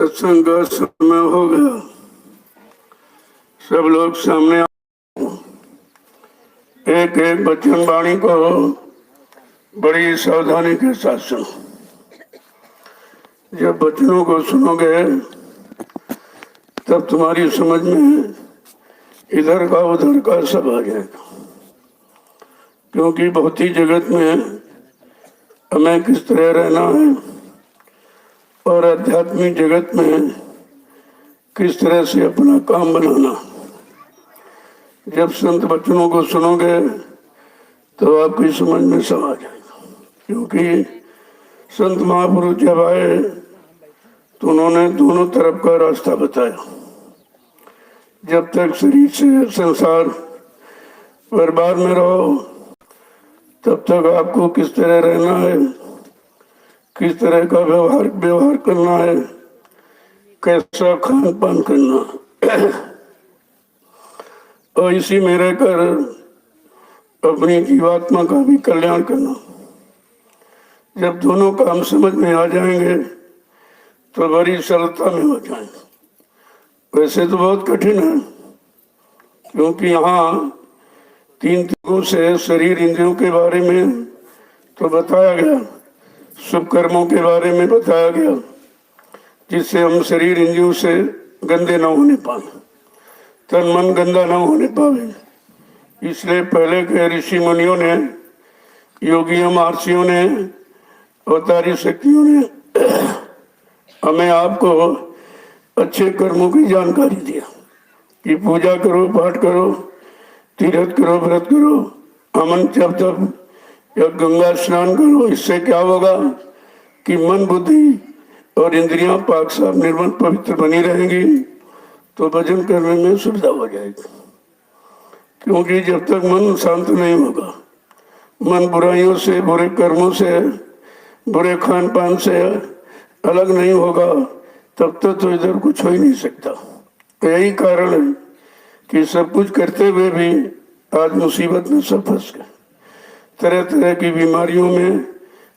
सत्संग का समय हो गया। सब लोग सामने एक एक वचन वाणी को बड़ी सावधानी के साथ सुनो। जब वचनों को सुनोगे तब तुम्हारी समझ में इधर का उधर का सब आ जाएगा, क्योंकि भौतिक जगत में हमें किस तरह रहना है और आध्यात्मिक जगत में किस तरह से अपना काम बनाना। जब संत वचनों को सुनोगे तो आपकी समझ में सब आ जाएगा, क्योंकि संत महापुरुष जब आए तो उन्होंने दोनों तरफ का रास्ता बताया। जब तक शरीर से संसार परिवार में रहो तब तक आपको किस तरह रहना है, किस तरह का व्यवहार करना है, कैसा खान पान करना और इसी में रहकर अपनी जीवात्मा का भी कल्याण करना। जब दोनों काम समझ में आ जाएंगे तो बड़ी सरलता में हो जाएंगे। वैसे तो बहुत कठिन है, क्योंकि यहाँ तीन तरीकों से शरीर इंद्रियों के बारे में तो बताया गया, शुभ कर्मों के बारे में बताया गया, जिससे हम शरीर इंद्रियों से गंदे न होने पाए, तन मन गंदा न होने पावे। इसलिए पहले के ऋषि मुनियों ने, योगियों, महर्षियों ने, अवतारी शक्तियों ने हमें आपको अच्छे कर्मों की जानकारी दिया कि पूजा करो, पाठ करो, तीर्थ करो, व्रत करो, अमन जप तप या गंगा स्नान करो। इससे क्या होगा कि मन, बुद्धि और इंद्रियां पाक साफ निर्मल पवित्र बनी रहेंगी, तो भजन करने में सुविधा हो जाएगी। क्योंकि जब तक मन शांत नहीं होगा, मन बुराइयों से, बुरे कर्मों से, बुरे खान पान से अलग नहीं होगा, तब तक तो इधर कुछ हो ही नहीं सकता। यही कारण है कि सब कुछ करते हुए भी आज मुसीबत में सब फंस गए। तरह तरह की बीमारियों में,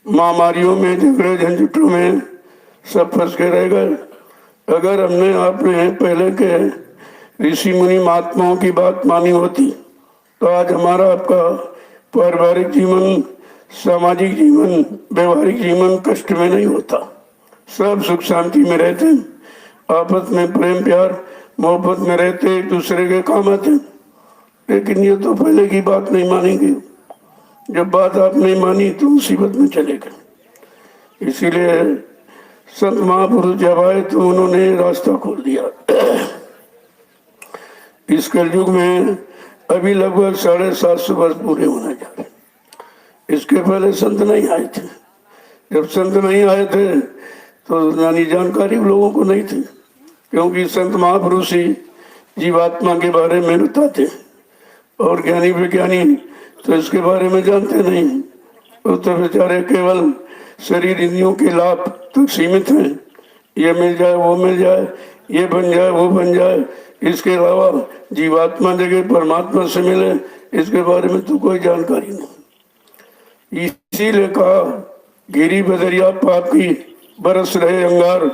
महामारियों में, झगड़े झंझटों में सब फंस के रह गए। अगर हमने आपने पहले के ऋषि मुनि महात्माओं की बात मानी होती तो आज हमारा आपका पारिवारिक जीवन, सामाजिक जीवन, व्यवहारिक जीवन कष्ट में नहीं होता। सब सुख शांति में रहते, आपस में प्रेम प्यार मोहब्बत में रहते, एक दूसरे के काम आते। लेकिन ये तो पहले की बात नहीं मानेंगे। जब बात आप नहीं मानी तो मुसीबत में चले गए। इसीलिए संत महापुरुष जब आए तो उन्होंने रास्ता खोल दिया। इस कलयुग में अभी लगभग 750 वर्ष पूरे होने जा रहे। इसके पहले संत नहीं आए थे। जब संत नहीं आए थे तो यानी जानकारी लोगों को नहीं थी, क्योंकि संत महापुरुष ही जीवात्मा के बारे में बताते, और ज्ञानी विज्ञानी तो इसके बारे में जानते नहीं। वो तो बेचारे केवल शरीर इंद्रियों के लाभ तक सीमित हैं। ये मिल जाए, वो मिल जाए, ये बन जाए, वो बन जाए, इसके अलावा जीवात्मा जगह परमात्मा से मिले, इसके बारे में तो कोई जानकारी नहीं। इसीलिए कहा, गिरी बदरिया पाप की बरस रहे अंगार,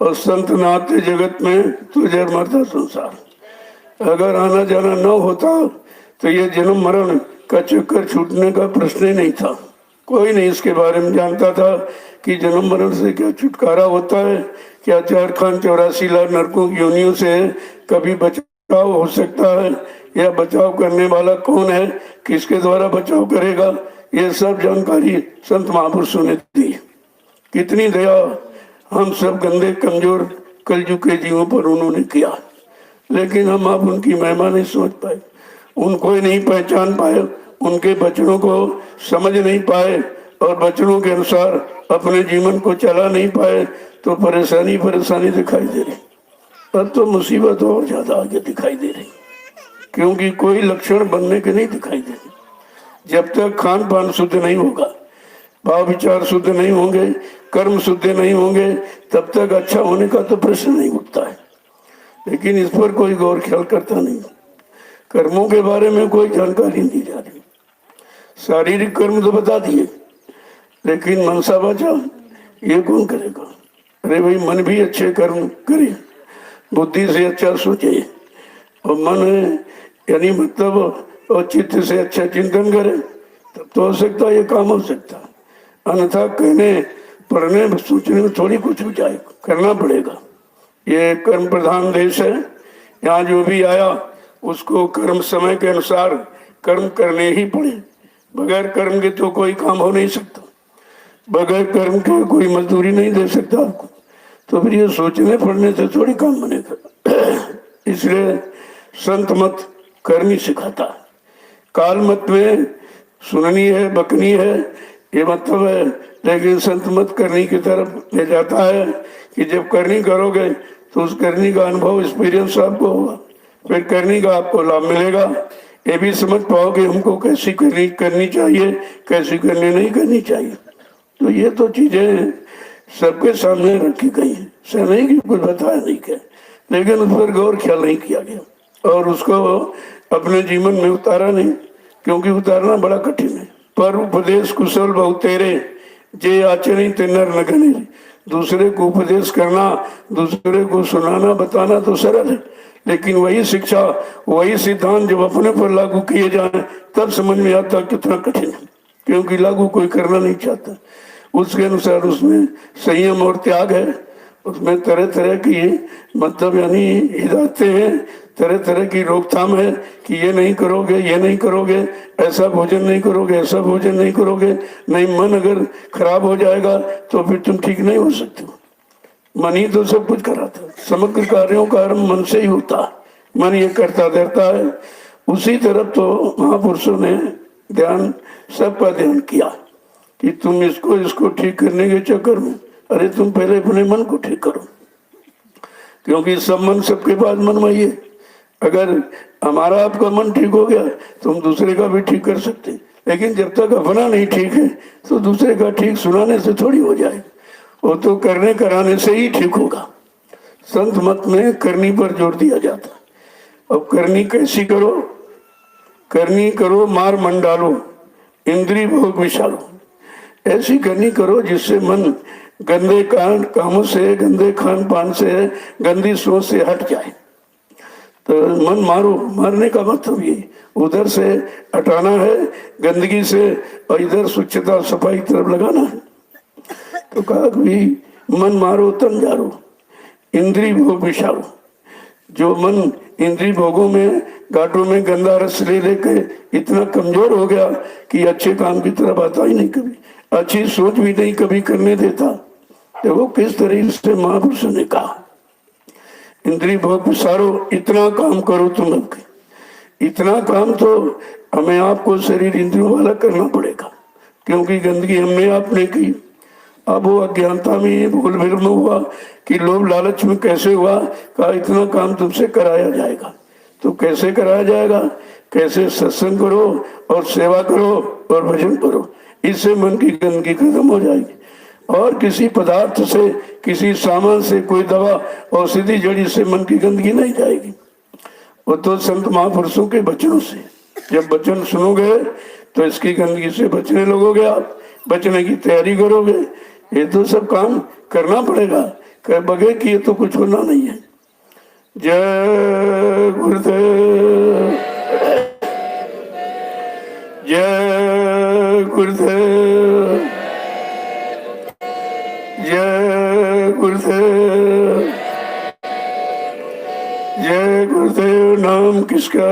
और संत नाते जगत में तुझे मरता संसार। अगर आना जाना न होता तो ये जन्म मरण का चक्कर छूटने का प्रश्न ही नहीं था। कोई नहीं इसके बारे में जानता था कि जन्म मरण से क्या छुटकारा होता है, क्या 4 खान 84 लाख नरकों की योनियों से कभी बचाव हो सकता है, या बचाव करने वाला कौन है, किसके द्वारा बचाव करेगा। ये सब जानकारी संत महापुरुषों ने दी। कितनी दया हम सब गंदे कमजोर कलयुग के जीवों पर उन्होंने किया, लेकिन हम आप उनकी महिमा नहीं समझ पाए, उनको ही नहीं पहचान पाए, उनके वचनों को समझ नहीं पाए और वचनों के अनुसार अपने जीवन को चला नहीं पाए, तो परेशानी दिखाई दे रही। अब तो मुसीबत और ज्यादा आगे दिखाई दे रही, क्योंकि कोई लक्षण बनने के नहीं दिखाई दे रही। जब तक खान पान शुद्ध नहीं होगा, भाव विचार शुद्ध नहीं होंगे, कर्म शुद्ध नहीं होंगे, तब तक अच्छा होने का तो प्रश्न नहीं उठता है। लेकिन इस पर कोई गौर ख्याल करता नहीं। कर्मों के बारे में कोई जानकारी नहीं जा रही। शारीरिक कर्म तो बता दिए, लेकिन मनसा बचा ये कौन करेगा। अरे भाई मन भी अच्छे कर्म करे, बुद्धि से अच्छा सोचे, और मन यानी मतलब और चित्त से अच्छा चिंतन करे, तब तो हो सकता है ये काम हो सकता है। अन्यथा कहने पढ़ने सोचने में थोड़ी कुछ हो जाए, करना पड़ेगा। ये कर्म प्रधान देश है, यहाँ जो भी आया उसको कर्म समय के अनुसार कर्म करने ही पड़े। बगैर कर्म के तो कोई काम हो नहीं सकता, बगैर कर्म के कोई मजदूरी नहीं दे सकता आपको। तो फिर ये सोचने पढ़ने से थोड़ी काम बनेगा। इसलिए संत मत करनी सिखाता है। काल मत में सुननी है, बकनी है, ये मतलब है, लेकिन संत मत करनी की तरफ ले जाता है कि जब करनी करोगे तो उस करनी का अनुभव, एक्सपीरियंस आपको होगा, फिर करनी का आपको लाभ मिलेगा। ये भी समझ पाओगे हमको कैसी करनी चाहिए, कैसी करनी नहीं करनी चाहिए। तो ये तो चीजें सबके सामने रखी गई है, ऐसा नहीं कि कुछ बताया नहीं क्या, लेकिन उस पर गौर ख्याल नहीं किया गया और उसको अपने जीवन में उतारा नहीं, क्योंकि उतारना बड़ा कठिन है। पर उपदेश कुशल बहु तेरे, जे आचरण ते नर न गने। दूसरे को उपदेश करना, दूसरे को सुनाना बताना तो सरल है, लेकिन वही शिक्षा, वही सिद्धांत जब अपने पर लागू किए जाए तब समझ में आता कितना कठिन है, क्योंकि लागू कोई करना नहीं चाहता। उसके अनुसार उसमें संयम और त्याग है, उसमें तरह तरह की मतलब यानी हिदायतें हैं, तरह तरह की रोकथाम है कि ये नहीं करोगे, ये नहीं करोगे, ऐसा भोजन नहीं करोगे, ऐसा भोजन नहीं करोगे, नहीं मन अगर खराब हो जाएगा तो फिर तुम ठीक नहीं हो सकते हो। मन ही तो सब कुछ कराता, समग्र कार्यों का आरंभ मन से ही होता है, मन ये करता देता है। उसी तरफ तो महापुरुषों ने ध्यान, सबका ध्यान किया कि तुम इसको ठीक करने के चक्कर में, अरे तुम पहले अपने मन को ठीक करो, क्योंकि सब मन सबके पास मन वही है। अगर हमारा आपका मन ठीक हो गया तो हम दूसरे का भी ठीक कर सकते, लेकिन जब तक अपना नहीं ठीक है तो दूसरे का ठीक सुनाने से थोड़ी हो जाए, वो तो करने कराने से ही ठीक होगा। संत मत में करनी पर जोर दिया जाता। अब करनी कैसी करो? करनी करो मार मंडालो, इंद्री भोग विशालो। ऐसी करनी करो जिससे मन गंदे कामों से, गंदे खान पान से, गंदी सोच से हट जाए। तो मन मारो, मारने का मतलब ये उधर से हटाना है गंदगी से, और इधर स्वच्छता सफाई तरफ लगाना है। तो कहा कि मन मारो तन जारो, इंद्री भोग विशालो। जो मन इंद्री भोगों में, घाटों में गंदा रस ले लेके इतना कमजोर हो गया कि अच्छे काम की तरफ आता ही नहीं, कभी अच्छी सोच भी नहीं कभी करने देता। देखो किस तरह से महापुरुष ने कहा, इंद्री भोग विसारो, इतना काम करो तुम। अब इतना काम तो हमें आपको शरीर इंद्रियों वाला करना पड़ेगा, क्योंकि गंदगी हमने आपने की। अब वो अज्ञानता में भूल भ्रम हुआ कि लोभ लालच में कैसे हुआ, कहा इतना काम तुमसे कराया जाएगा। तो कैसे कराया जाएगा? कैसे? सत्संग करो और सेवा करो और भजन करो, इससे मन की गंदगी खत्म हो जाएगी। और किसी पदार्थ से, किसी सामान से, कोई दवा औषधि जड़ी से मन की गंदगी नहीं जाएगी। वो तो संत महापुरुषों के वचनों से, जब वचन सुनोगे तो इसकी गंदगी से बचने लगोगे, आप बचने की तैयारी करोगे। ये तो सब काम करना पड़ेगा, कर बगैर किए तो कुछ होना नहीं है। जय गुरुदेव, जय गुरुदेव, जय गुरुदेव, जय गुरुदेव। नाम किसका?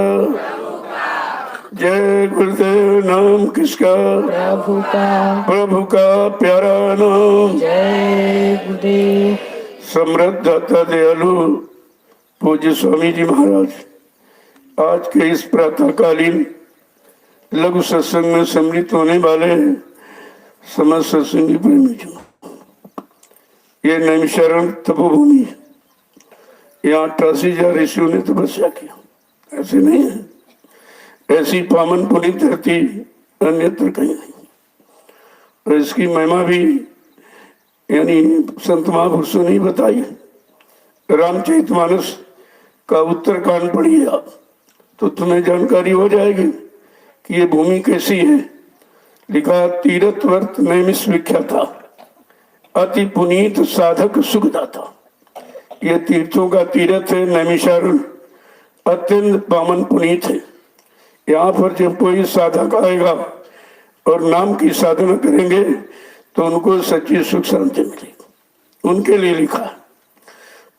जय गुरुदेव। नाम किसका? प्रभु का। प्रभु का प्यारा नाम। जय गुरुदेव। समृद्ध दाता दयालु पूज्य स्वामी जी महाराज, आज के इस प्रातःकालीन लघु सत्संग में सम्मिलित होने वाले समस्त सत्संगी प्रेमी जो, ये नैमिषारण्य तपोभूमि, यहाँ 88,000 ऋषियों ने तपस्या किया, ऐसे नहीं है। ऐसी पावन पुनीत धरती अन्यत्र कहीं नहीं। और इसकी महिमा भी यानी संत महापुरुषों ने बताई। रामचरितमानस का उत्तरकांड पढ़िए आप, तो तुम्हें जानकारी हो जाएगी कि ये भूमि कैसी है। लिखा तीर्थवर्त नैमिष विख्याता, अति पुनीत साधक सुखदाता। ये तीर्थों का तीर्थ है नैमिषारण्य, अत्यंत पावन पुनीत है। यहाँ पर जब कोई साधक आएगा और नाम की साधना करेंगे तो उनको सच्ची सुख शांति मिलेगी, उनके लिए लिखा है।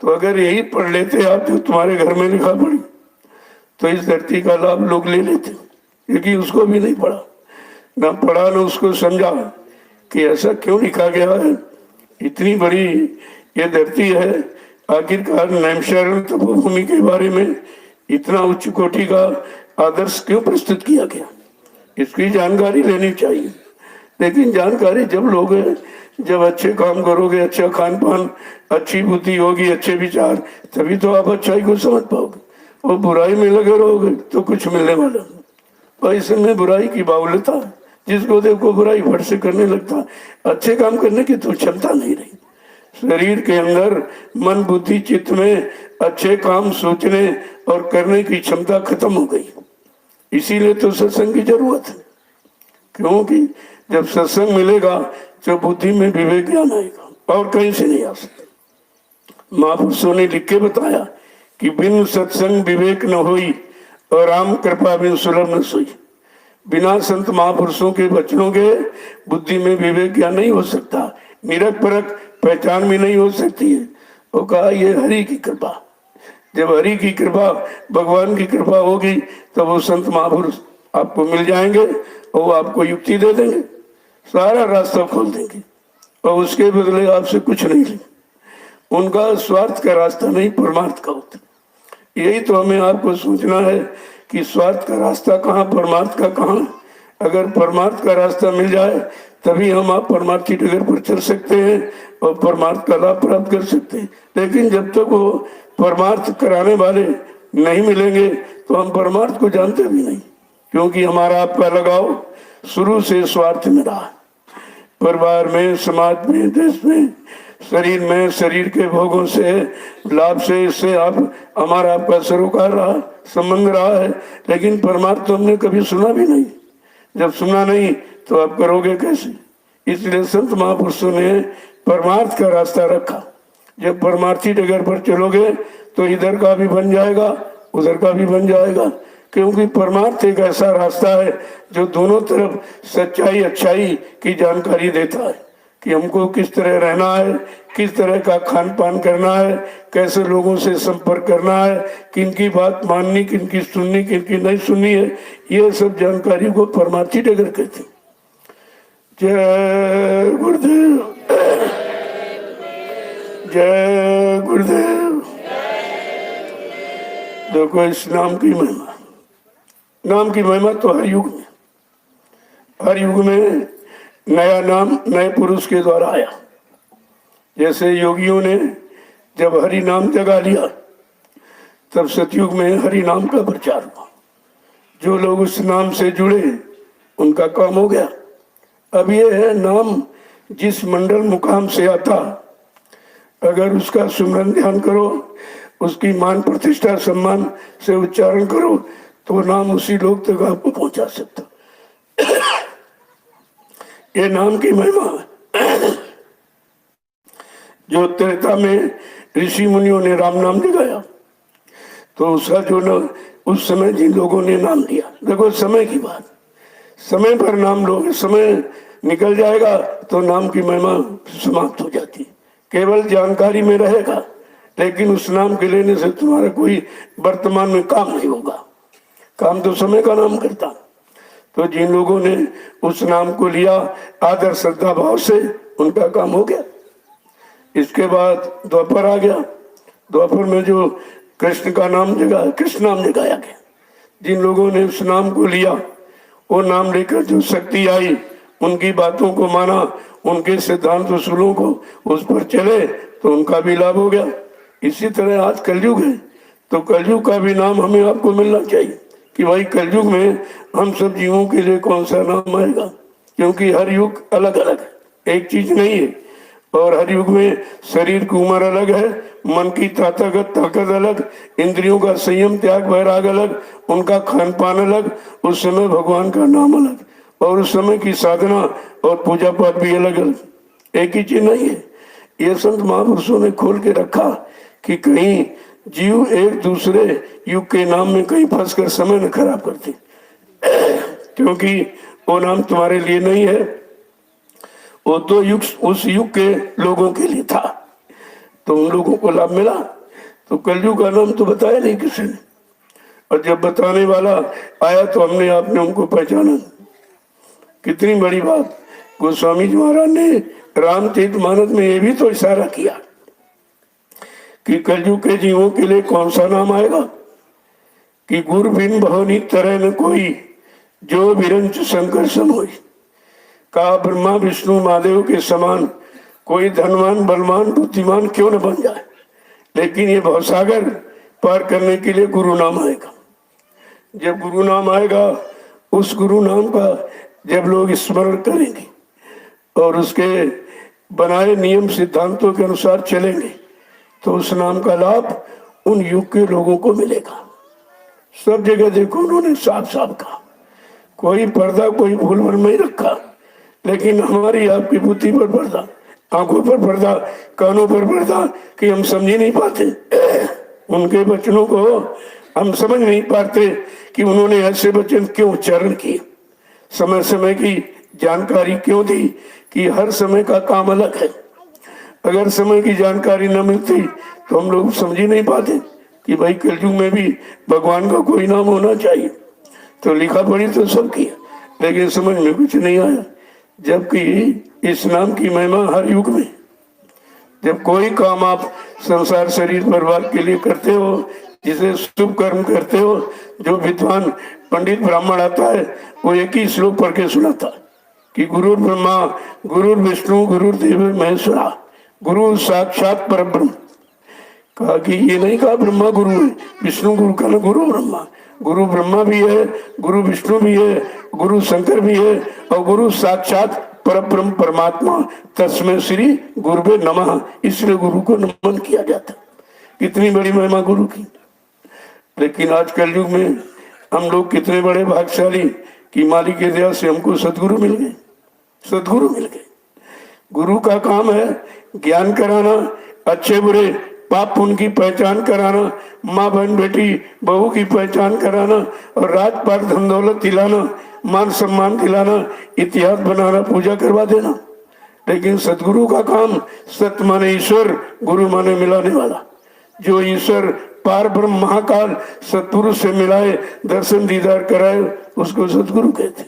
तो अगर यही पढ़ लेते आप जो तुम्हारे घर में लिखा पड़ी तो इस धरती का लाभ लोग ले लेते, क्योंकि उसको भी नहीं पढ़ा, ना पढ़ा ना उसको समझा कि ऐसा क्यों लिखा गया है। इतनी बड़ी ये धरती है, आखिरकार नैमिषारण्य तपोभूमि के बारे में इतना उच्च कोटि का आदर्श क्यों प्रस्तुत किया गया, इसकी जानकारी लेनी चाहिए। लेकिन जानकारी जब लोगे, जब अच्छे काम करोगे, अच्छा खान पान, अच्छी बुद्धि होगी, अच्छे विचार, तभी तो आप अच्छाई को समझ पाओगे। और बुराई में लगे रहोगे तो कुछ मिलने वाला नहीं। और इसमें बुराई की बाहुल्यता, जिसको देखो बुराई फट से करने लगता, अच्छे काम करने की तो क्षमता नहीं रही। शरीर के अंदर मन बुद्धि चित्त में अच्छे काम सोचने और करने की क्षमता खत्म हो गई। इसीलिए तो सत्संग की जरूरत है, क्योंकि जब सत्संग मिलेगा तो बुद्धि में विवेक ज्ञान आएगा और कहीं से नहीं आ सकता। महापुरुषों ने लिख के बताया कि बिन सत्संग विवेक न होई और राम कृपा बिन सुलभ न सोई। बिना संत महापुरुषों के वचनों के बुद्धि में विवेक ज्ञान नहीं हो सकता, निरख परख पहचान भी नहीं हो सकती है। वो कहा ये हरि की कृपा, जब हरि की कृपा, भगवान की कृपा होगी तो वो संत महापुरुष आपको मिल जाएंगे और वो आपको युक्ति दे देंगे, सारा रास्ता खोल देंगे और उसके बदले आपसे कुछ नहीं लेंगे। उनका स्वार्थ का रास्ता नहीं, परमार्थ का होता। यही तो हमें आपको सोचना है कि स्वार्थ का रास्ता कहाँ, परमार्थ का कहाँ। अगर परमार्थ का रास्ता मिल जाए तभी हम आप परमार्थी डगर पर चल सकते हैं और परमार्थ का लाभ प्राप्त कर सकते हैं। लेकिन जब तक वो परमार्थ कराने वाले नहीं मिलेंगे तो हम परमार्थ को जानते भी नहीं, क्योंकि हमारा आपका लगाव शुरू से स्वार्थ में रहा। परिवार में, समाज में, देश में, शरीर में, शरीर के भोगों से, लाभ से, इससे आप हमारा आपका सरोकार रहा, संबंध रहा है। लेकिन परमार्थ तो हमने कभी सुना भी नहीं। जब सुना नहीं तो आप करोगे कैसे? इसलिए संत महापुरुषों ने परमार्थ का रास्ता रखा। जब परमार्थी डगर पर चलोगे तो इधर का भी बन जाएगा, उधर का भी बन जाएगा, क्योंकि परमार्थ एक ऐसा रास्ता है जो दोनों तरफ सच्चाई अच्छाई की जानकारी देता है कि हमको किस तरह रहना है, किस तरह का खान पान करना है, कैसे लोगों से संपर्क करना है, किनकी बात माननी, किनकी सुननी, किनकी नहीं सुननी है। ये सब जानकारी को परमार्थी डगर कहते हैं। जय गुरुदेव, जय गुरुदेव। देखो इस नाम की महिमा, नाम की महिमा तो हर युग में, हर युग में नया नाम नए पुरुष के द्वारा आया। जैसे योगियों ने जब हरि नाम जगा लिया तब सतयुग में हरि नाम का प्रचार हुआ। जो लोग उस नाम से जुड़े उनका काम हो गया। अब ये है नाम जिस मंडल मुकाम से आता, अगर उसका सुमरन ध्यान करो, उसकी मान प्रतिष्ठा सम्मान से उच्चारण करो तो नाम उसी लोग तक आपको पहुंचा सकता। ये नाम की महिमा है। जो त्रेता में ऋषि मुनियों ने राम नाम जगाया तो उसका जो न उस समय जिन लोगों ने नाम लिया, देखो समय की बात, समय पर नाम लोगे, समय निकल जाएगा तो नाम की महिमा समाप्त हो जाती। केवल जानकारी में रहेगा, लेकिन उस नाम के लेने से तुम्हारा कोई वर्तमान में काम नहीं होगा। काम तो समय का नाम करता। तो जिन लोगों ने उस नाम को लिया आदर श्रद्धा भाव से, उनका काम हो गया। इसके बाद द्वापर आ गया। द्वापर में जो कृष्ण का नाम जगा, कृष्ण नाम जगाया गया। जिन लोगों ने उस नाम को लिया, वो नाम लेकर जो शक्ति आई, उनकी बातों को माना, उनके सिद्धांत उसूलों को उस पर चले तो उनका भी लाभ हो गया। इसी तरह आज कलयुग है तो कलयुग का भी नाम हमें आपको मिलना चाहिए कि भाई कलयुग में हम सब जीवों के लिए कौन सा नाम आएगा, क्योंकि हर युग अलग अलग है, एक चीज नहीं है। और हर युग में शरीर की उम्र अलग है, मन की ताकत अलग, इंद्रियों का संयम त्याग वैराग अलग, उनका खान पान अलग, उस समय भगवान का नाम अलग, और उस समय की साधना और पूजा पाठ भी अलग अलग। एक ही चीज नहीं है। ये संत महापुरुषों ने खोल के रखा कि कहीं जीव एक दूसरे युग के नाम में कहीं फंस कर समय न खराब करते, क्योंकि वो नाम तुम्हारे लिए नहीं है, वो तो युग उस युग के लोगों के लिए था। तो उन लोगों को लाभ मिला। तो कलयुग का नाम तो बताया नहीं किसी ने, और जब बताने वाला आया तो हमने आपने उनको पहचाना। कितनी बड़ी बात। गोस्वामी जी महाराज ने रामचरितमानस में ये भी तो इशारा किया कि कलयुग के जीवों के लिए कौन सा नाम आएगा कि गुरु बिन बहुनी तरह न कोई, जो विरंच शंकर सम होई। कहा ब्रह्मा विष्णु महादेव के समान कोई धनवान बलवान बुद्धिमान क्यों न बन जाए, लेकिन ये भवसागर पार करने के लिए गुरु नाम आएगा। जब गुरु नाम आएगा, उस गुरु नाम का जब लोग स्मरण करेंगे और उसके बनाए नियम सिद्धांतों के अनुसार चलेंगे, तो उस नाम का लाभ उन युग के लोगों को मिलेगा। सब जगह देखो उन्होंने साफ साफ कहा, कोई पर्दा कोई भूल भर नहीं रखा, लेकिन हमारी आपकी बुद्धि पर पर्दा, आंखों पर पर्दा, कानों पर पर्दा कि हम समझ ही नहीं पाते। उनके वचनों को हम समझ नहीं पाते कि उन्होंने ऐसे वचन क्यों उच्चारण किए, समय समय की जानकारी क्यों दी कि हर समय का काम अलग है। अगर समय की जानकारी न मिलती तो हम लोग समझ ही नहीं पाते कि भाई कलयुग में भी भगवान का कोई नाम होना चाहिए। तो लिखा पढ़ी तो सब किया, लेकिन समझ में कुछ नहीं आया। जबकि इस नाम की महिमा हर युग में, जब कोई काम आप संसार शरीर परिवार के लिए करते हो, जिसे शुभ कर्म करते हो, जो विद्वान पंडित ब्राह्मण आता है वो एक ही श्लोक पढ़ के सुनाता कि गुरु ब्रह्मा गुरु विष्णु गुरु देव महेश्वरा गुरु साक्षात परब्रह्म। कहा कि ये नहीं कहा ब्रह्मा गुरु है, विष्णु गुरु का, गुरु ब्रह्मा, गुरु ब्रह्मा भी है, गुरु विष्णु भी है, गुरु शंकर भी है, और गुरु साक्षात परब्रह्म परमात्मा तस्मै श्री गुरुवे नमः, इसलिए गुरु को नमन किया जाता। कितनी बड़ी महिमा गुरु की। लेकिन आज कलयुग में हम लोग कितने बड़े भाग्यशाली कि मालिक की दया से हमको सदगुरु मिल गए, सदगुरु मिल गए। गुरु का काम है ज्ञान कराना, अच्छे बुरे पाप पुण्य की पहचान कराना, माँ बहन बेटी बहू की पहचान कराना, और राजपाट धन दौलत दिलाना, मान सम्मान दिलाना, इतिहास बनाना, पूजा करवा देना। लेकिन सदगुरु का काम, सत्य माने ईश्वर, गुरु माने मिलाने वाला। जो ईश्वर पार ब्रह्म महाकाल सतपुरुष से मिलाए, दर्शन दीदार कराए, उसको सदगुरु कहते।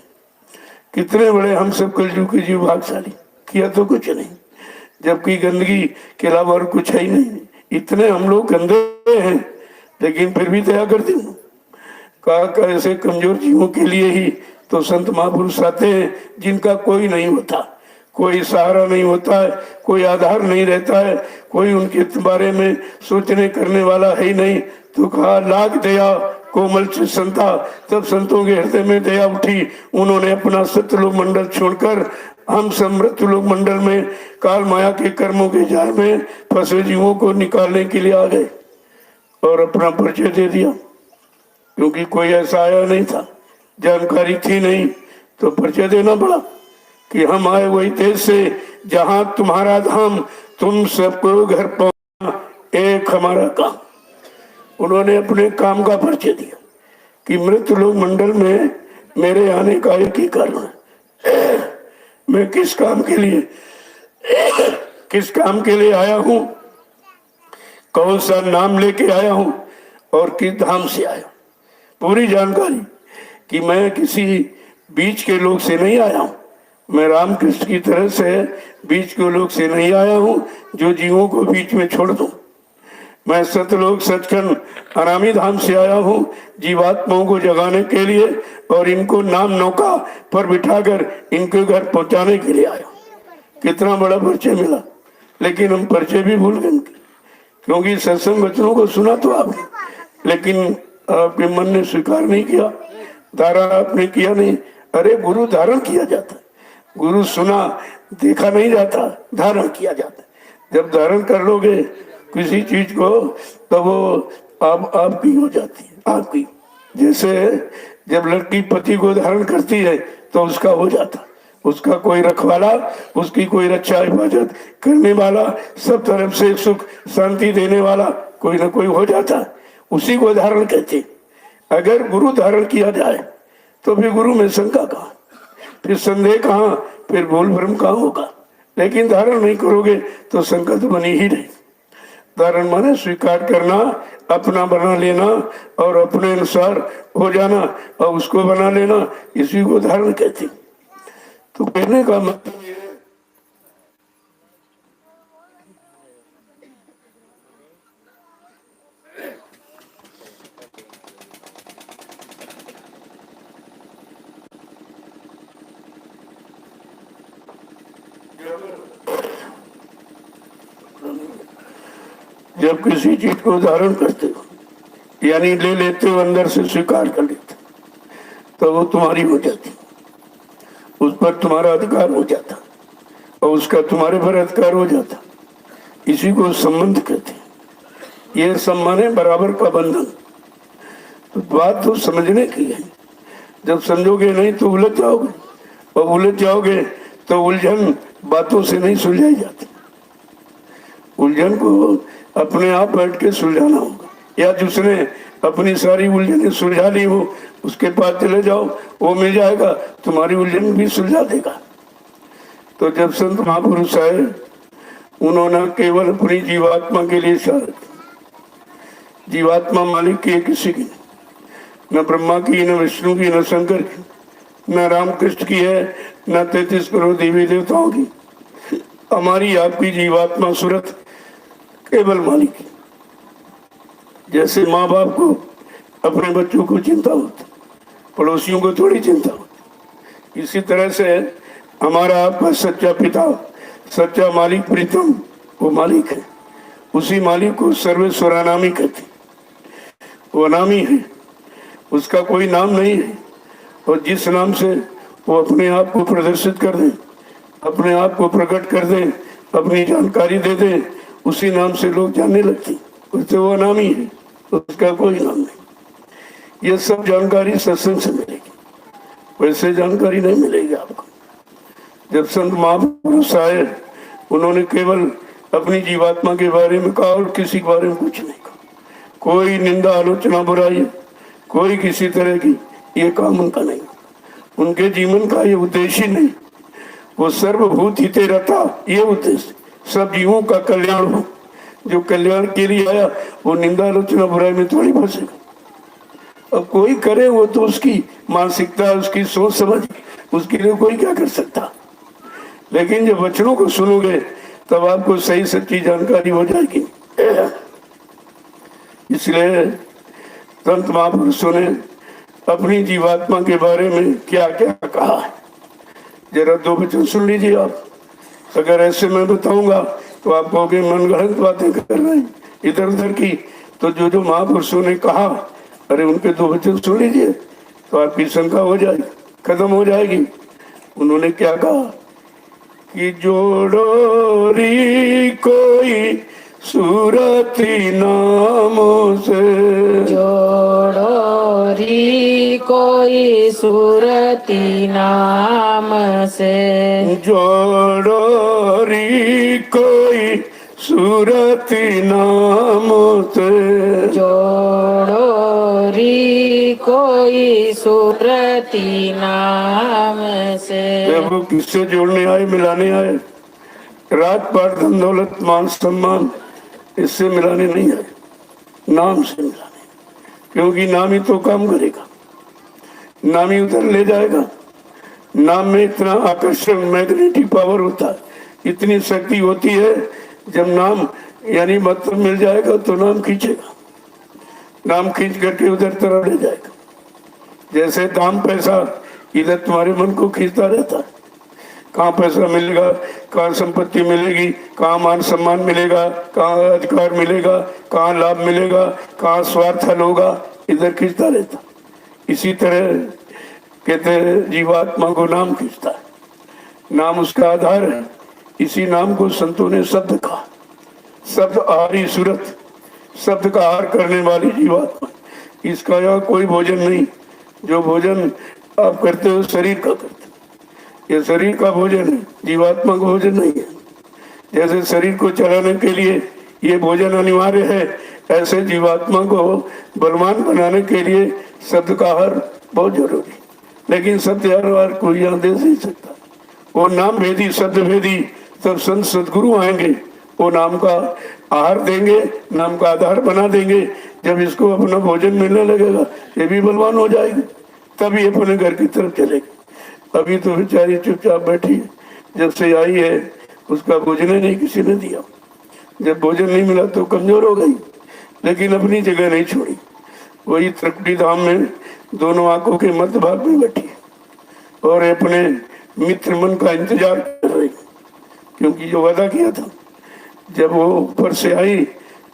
कितने बड़े हम सब कलयुग के जीव भाग्यशाली। किया तो कुछ नहीं, जबकि गंदगी के अलावा और कुछ है ही नहीं। इतने हम लोग गंदे हैं, लेकिन फिर भी दया करती हूँ। कहा ऐसे कमजोर जीवों के लिए ही तो संत महापुरुष आते हैं, जिनका कोई नहीं होता, कोई सहारा नहीं होता है, कोई आधार नहीं रहता है, कोई उनके बारे में सोचने करने वाला है ही नहीं। तो कहा लाख दया कोमल से संता, तब संतों के हृदय में दया उठी। उन्होंने अपना सत्यलोक मंडल छोड़कर हम समृत लोक मंडल में काल माया के कर्मों के जाल में फंसे जीवों को निकालने के लिए आ गए और अपना परिचय दे दिया। क्योंकि कोई ऐसा आया नहीं था, जानकारी थी नहीं, तो परिचय देना पड़ा कि हम आए वही देश से जहां तुम्हारा धाम, तुम सबको घर पहुंचा एक हमारा काम। उन्होंने अपने काम का परिचय दिया कि मृत लोक मंडल में मेरे आने का एक ही कारण है, मैं किस काम के लिए आया हूं, कौन सा नाम लेके आया हूं और किस धाम से आया। पूरी जानकारी कि मैं किसी बीच के लोग से नहीं आया हूं, मैं रामकृष्ण की तरह से बीच के लोग से नहीं आया हूं जो जीवों को बीच में छोड़ दूं। मैं सतलोक सचखंड अनामी धाम से आया हूं जीवात्माओं को जगाने के लिए, और इनको नाम नौका पर बिठाकर इनके घर पहुंचाने के लिए आया। कितना बड़ा परिचय मिला, लेकिन हम परिचय भी भूल गए, क्योंकि सत्संग वचनों को सुना तो आपने, लेकिन आपके मन ने स्वीकार नहीं किया, धारण आपने किया नहीं। अरे गुरु धारण किया जाता, गुरु सुना देखा नहीं जाता, धारण किया जाता। जब धारण कर लोगे किसी चीज को तो वो आपकी हो जाती है, आपकी। जैसे जब लड़की पति को धारण करती है तो उसका हो जाता, उसका कोई रखवाला, उसकी कोई रक्षा हिफाजत करने वाला, सब तरफ से सुख शांति देने वाला कोई ना कोई हो जाता, उसी को धारण कहते। अगर गुरु धारण किया जाए तो फिर गुरु में शंका कहाँ, फिर संदेह कहाँ, फिर भूल भ्रम कहाँ होगा। लेकिन धारण नहीं करोगे तो शंका तो बनी ही नहीं। धारण माने स्वीकार करना, अपना बना लेना और अपने अनुसार हो जाना और उसको बना लेना, इसी को धारण कहते। तो कहने का मतलब ये है, जब किसी चीज को धारण करते हो यानी ले लेते हो, अंदर से स्वीकार कर लेते, तो वो तुम्हारी हो जाती, उस पर तुम्हारा अधिकार हो जाता और उसका तुम्हारे पर अधिकार हो जाता। इसी को संबंध कहते हैं। ये सम्मान है बराबर का बंधन। तो बात तो समझने की है, जब समझोगे नहीं तो उलझ जाओगे, और उलझ जाओगे तो उलझन बातों से नहीं सुलझाई जाती। उलझन को अपने आप बैठ के सुलझाना होगा, या जिसने अपनी सारी उलझनें सुलझा ली हो उसके पास चले जाओ, वो मिल जाएगा, तुम्हारी उलझन भी सुलझा देगा। तो जब संत महापुरुष आए, उन्होंने केवल अपनी जीवात्मा के लिए इशारा, जीवात्मा मालिक की है किसी की, न ब्रह्मा की, न विष्णु की, न शंकर की, न रामकृष्ण की है, न 33 करोड़ देवी देवताओं की। हमारी आपकी जीवात्मा सूरत केवल मालिक है। जैसे माँ बाप को अपने बच्चों को चिंता होती, पड़ोसियों को थोड़ी चिंता होती, इसी तरह से हमारा आपका सच्चा पिता, सच्चा मालिक प्रीतम, वो मालिक है। उसी मालिक को सर्वेश्वरानामी कहते, वो अनामी है, उसका कोई नाम नहीं है। और जिस नाम से वो अपने आप को प्रदर्शित कर दे, अपने आप को प्रकट कर दे, अपनी जानकारी दे दे, उसी नाम से लोग जानने लगते, उससे वो अनामी है, उसका कोई नाम नहीं। ये सब जानकारी सत्संग से मिलेगी, वैसे जानकारी नहीं मिलेगी आपको। जब संत महापुरुष आए, उन्होंने केवल अपनी जीवात्मा के बारे में कहा और किसी के बारे में कुछ नहीं कहा। कोई निंदा, आलोचना, बुराई, कोई किसी तरह की ये काम उनका नहीं। उनके जीवन का ये उद्देश्य नहीं। वो सर्वभूत हिते रता, ये उद्देश्य, सब जीवों का कल्याण हो। जो कल्याण के लिए आया वो निंदा, आलोचना, बुराई में थोड़ी फंसेगा। अब कोई करे वो तो उसकी मानसिकता, उसकी सोच समझ, उसके लिए कोई क्या कर सकता। लेकिन जब वचनों को सुनोगे तब आपको सही सच्ची जानकारी हो जाएगी। इसलिए संत महापुरुषों ने अपनी जीवात्मा के बारे में क्या क्या कहा है, जरा 2 वचन सुन लीजिए आप। अगर ऐसे मैं बताऊंगा तो आप कहोगे मनगढ़ंत बातें कर रहे हैं इधर उधर की। तो जो जो महापुरुषों ने कहा, अरे उनके 2 वचन सुन लीजिए तो आपकी शंका हो जाएगी, खत्म हो जाएगी। उन्होंने क्या कहा कि जोड़ो री कोई सूरती नामों से, जोड़ो री कोई सूरती नाम से, जोड़ो री कोई सूरती नामों से, जोड़ो री कोई सूरती नाम से। जब वो किससे जोड़ने आए, मिलाने आए, रात पार, धन दौलत, मान सम्मान, इससे मिलाने नहीं आए, नाम से मिलाने। क्योंकि नाम ही तो काम करेगा, नाम ही उधर ले जाएगा। नाम में इतना आकर्षण, मैग्नेटिक पावर होता है, इतनी शक्ति होती है। जब नाम यानी मतलब मिल जाएगा तो नाम खींचेगा, नाम खींच करके उधर तरफ ले जाएगा। जैसे दाम पैसा इधर तुम्हारे मन को खींचता रहता है, कहाँ पैसा मिलेगा, कहाँ संपत्ति मिलेगी, कहाँ मान सम्मान मिलेगा, कहाँ अधिकार मिलेगा, कहाँ लाभ मिलेगा, कहाँ स्वार्थ हल होगा, इधर खींचता रहता। इसी तरह कहते हैं जीवात्मा को नाम खींचता है, नाम उसका आधार है। इसी नाम को संतों ने शब्द कहा, शब्द आहारी सूरत, शब्द का आहार करने वाली जीवात्मा। इसका यहाँ कोई भोजन नहीं, जो भोजन आप करते हो शरीर का करते हो, ये शरीर का भोजन है, जीवात्मा का भोजन नहीं है। जैसे शरीर को चलाने के लिए ये भोजन अनिवार्य है, ऐसे जीवात्मा को बलवान बनाने के लिए शब्द का आहार बहुत जरूरी। लेकिन सत्य आहार कोई यहाँ दे नहीं सकता। वो नाम भेदी शब्द भेदी तब संत सदगुरु आएंगे, वो नाम का आहार देंगे, नाम का आधार बना देंगे। जब इसको अपना भोजन मिलने लगेगा ये भी बलवान हो जाएगी, तभी अपने घर की तरफ चलेगी। अभी तो बेचारी चुपचाप बैठी है, जब से आई है उसका भोजन नहीं किसी ने दिया। जब भोजन नहीं मिला तो कमजोर हो गई, लेकिन अपनी जगह नहीं छोड़ी। वही त्रिकुटी धाम में दोनों आंखों के मध्य भाग में बैठी और अपने मित्र मन का इंतजार कर रही, क्योंकि जो वादा किया था जब वो ऊपर से आई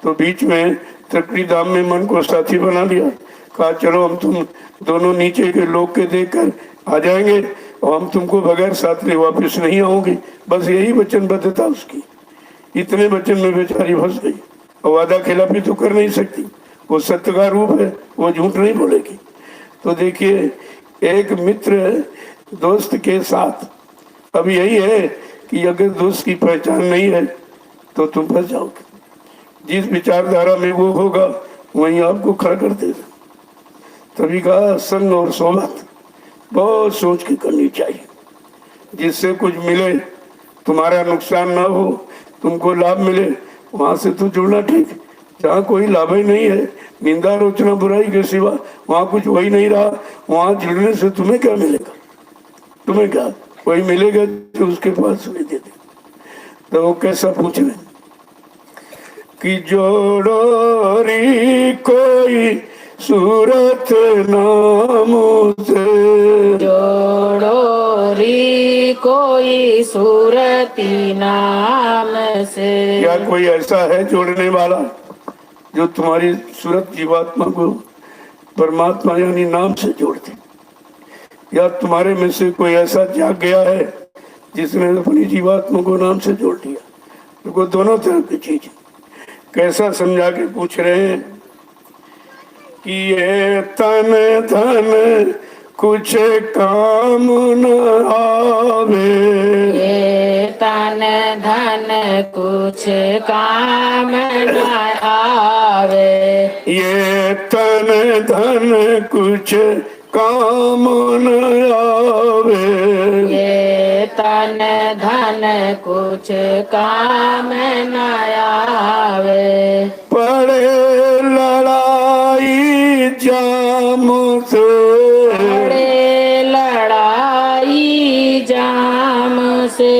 तो बीच में त्रिकुटी धाम में मन को साथी बना लिया। कहा चलो हम तुम दोनों नीचे के लोग के देखकर आ जाएंगे और हम तुमको बगैर साथ ले वापस नहीं आओगे। बस यही वचनबद्धता उसकी। इतने वचन में बेचारी फंस गई और वादा खिलाफी तो कर नहीं सकती, वो सत्य का रूप है, वो झूठ नहीं बोलेगी। तो देखिए एक मित्र दोस्त के साथ अब यही है कि अगर दोस्त की पहचान नहीं है तो तुम फंस जाओगे। जिस विचारधारा में वो होगा वहीं आपको खड़ा कर देगा। तभी कहा संग और सोबत बहुत सोच के करनी चाहिए, जिससे कुछ मिले, तुम्हारा नुकसान ना हो, तुमको लाभ मिले, वहां से तो जुड़ना ठीक। जहाँ कोई लाभ ही नहीं है, निंदा आलोचना बुराई के सिवा वहां कुछ वही नहीं रहा, वहां जुड़ने से तुम्हें क्या मिलेगा? तुम्हें क्या वही मिलेगा जो उसके पास भी दे दे। तो वो कैसा पूछ रहे कि जोड़ो री कोई सूरत नाम से, जोड़ो री कोई सूरती नाम से। क्या कोई ऐसा है जोड़ने वाला जो तुम्हारी सूरत जीवात्मा को परमात्मा यानी नाम से जोड़ दे? या तुम्हारे में से कोई ऐसा जाग गया है जिसने अपनी जीवात्मा को नाम से जोड़ दिया? तो दोनों तरह की चीज कैसा समझा के पूछ रहे हैं कि ये तन धन कुछ काम न आवे, ये तन धन कुछ काम न आवे, ये तन धन कुछ काम न आवे, ये तन धन कुछ काम न आवे। पड़े लड़ाई जाम से, पड़े लड़ाई जाम से,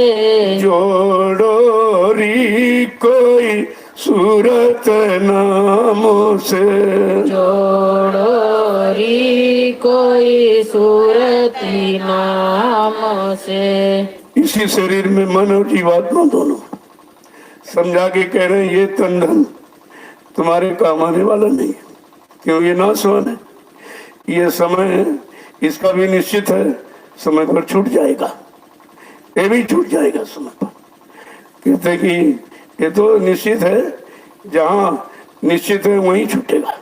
जोड़ो री कोई सूरत नाम से, जोड़ो री कोई सूरती नाम से। इसी शरीर में मन और जीवात्मा दोनों समझा के कह रहे हैं ये तन धन तुम्हारे काम आने वाला नहीं है, क्यों ये नाशवान है, ये समय है, इसका भी निश्चित है, समय पर छूट जाएगा, ये भी छूट जाएगा समय पर। कहते कि ये तो निश्चित है, जहाँ निश्चित है वहीं छूटेगा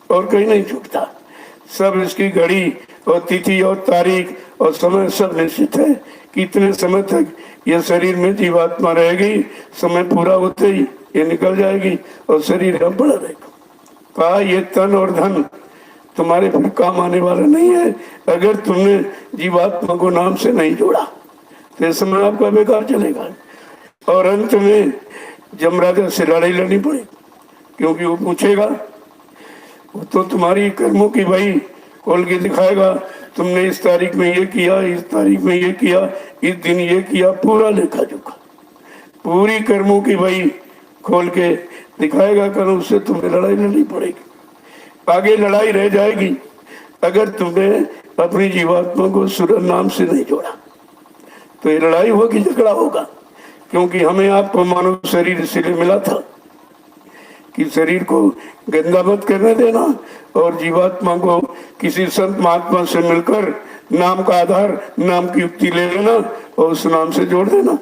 और कहीं नहीं छूटता। सब इसकी घड़ी और तिथि और तारीख और समय सब निश्चित है कि इतने समय तक ये शरीर में जीवात्मा रहेगी, समय पूरा होते ही ये निकल जाएगी और शरीर यहाँ पड़ा रहेगा। कहा ये तन और धन तुम्हारे फिर काम आने वाला नहीं है अगर तुमने जीवात्मा को नाम से नहीं जोड़ा, तो इस समय आपका बेकार चलेगा और अंत में जमराजा से लड़ाई लड़नी पड़े, क्योंकि वो पूछेगा, वो तो तुम्हारी कर्मों की भाई खोल के दिखाएगा, तुमने इस तारीख में ये किया, इस तारीख में ये किया, इस दिन ये किया, पूरा लेखा जोखा पूरी कर्मों की भाई खोल के दिखाएगा। कर उससे तुम्हें लड़ाई लड़नी पड़ेगी, आगे लड़ाई रह जाएगी अगर तुमने अपनी जीवात्मा को सूरत नाम से नहीं जोड़ा। तो ये लड़ाई होगी, झगड़ा होगा, क्योंकि हमें आपको मानव शरीर इसलिए मिला था कि शरीर को गंदा मत करने देना और जीवात्मा को किसी संत महात्मा से मिलकर नाम का आधार, नाम की युक्ति ले लेना और उस नाम से जोड़ देना।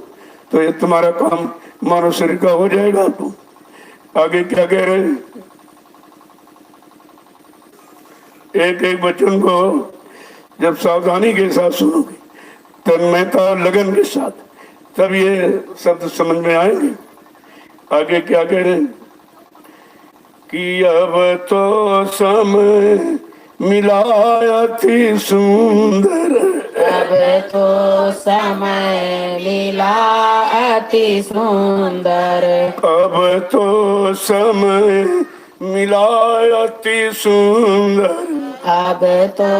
तो ये तुम्हारा काम मानव शरीर का हो जाएगा। तो आगे क्या कह रहे हैं, एक एक वचन को जब सावधानी के साथ सुनोगे तन्मयता और लगन के साथ, तब ये शब्द समझ में आएंगे। आगे क्या कह रहे हैं कि अब तो समय मिला अति सुंदर, अब तो समय मिला अति सुंदर, अब तो समय मिला अति सुंदर, अब तो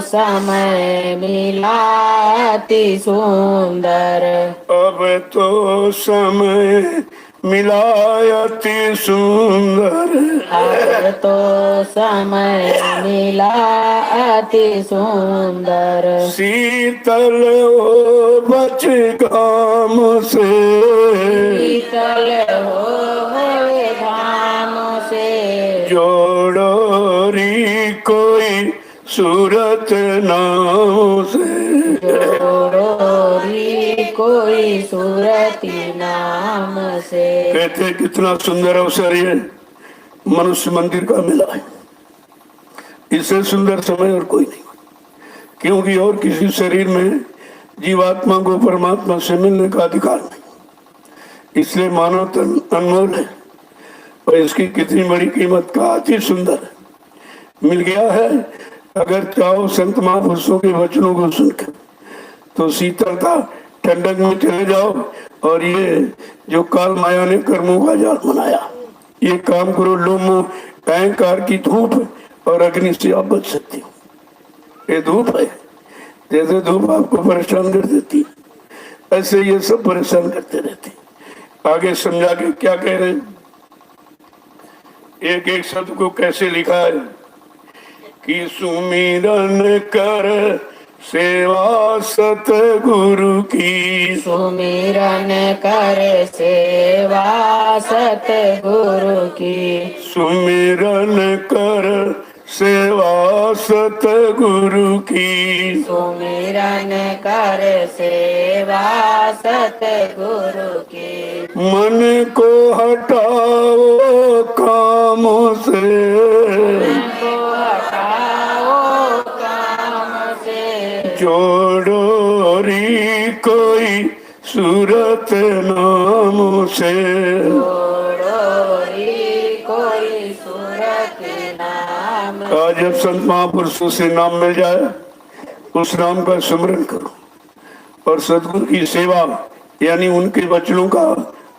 समय मिला अति सुंदर, अब तो समय मिला अति सुंदर, अब तो समय मिला अति सुंदर, शीतल हो बच घाम से, शीतल होवे धाम से, जोड़ो री कोई सूरत नाम से। जोड़ो री कोई सूरती नाम से। कहते कितना सुंदर अवसर ये मनुष्य मंदिर का मिला है, इससे सुंदर समय और कोई नहीं, क्योंकि और किसी शरीर में जीवात्मा को परमात्मा से मिलने का अधिकार नहीं। इसलिए मानव तन अनमोल है और इसकी कितनी बड़ी कीमत का अति सुंदर मिल गया है। अगर चाहो संत महापुरुषों के वचनों को सुनकर तो शीतलता ठंडक में चले जाओ, और ये जो काल माया ने कर्मों का जाल बनाया, ये काम करो, लोमो अहंकार की धूप और अग्नि से आप बच सकते हो। ये धूप है, जैसे धूप आपको परेशान कर देती है, ऐसे ये सब परेशान करते रहते। आगे समझा के क्या कह रहे हैं, एक एक शब्द को कैसे लिखा है कि सुमिरन कर सेवा सतगुरु की, सुमिरन कर सेवा सतगुरु की, सुमिरन कर सेवा सतगुरु की, सुमिरन कर सेवा सतगुरु की, मन को हटाओ कामों से, को हटाओ काम से, जोड़ो री कोई सूरत नाम से। जोड़ोरी कोई सूरत नाम। आज जब संत महापुरुषों से नाम मिल जाए, उस नाम का स्मरण करो और सदगुरु की सेवा यानी उनके वचनों का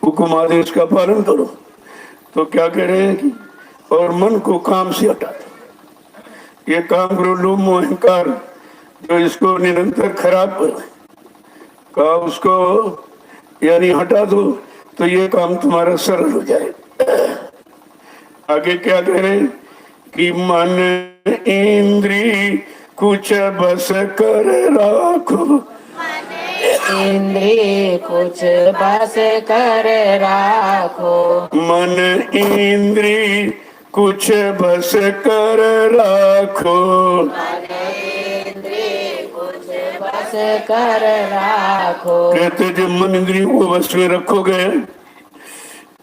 हुक्म आदेश का पालन करो। तो क्या कह रहे हैं कि और मन को काम से हटा दो। ये काम करो, लोभ मोह अहंकार जो इसको निरंतर खराब करो का उसको यानी हटा दो, तो ये काम तुम्हारा सरल हो जाए। आगे क्या कह रहे हैं कि मन इंद्री कुछ बस कर राखो, इंद्री कुछ बस कर राखो, मन इंद्री कुछ बस कर राखो, इंद्री कुछ बस कर राखो। कहते जब मन इंद्रियों को बस में रखोगे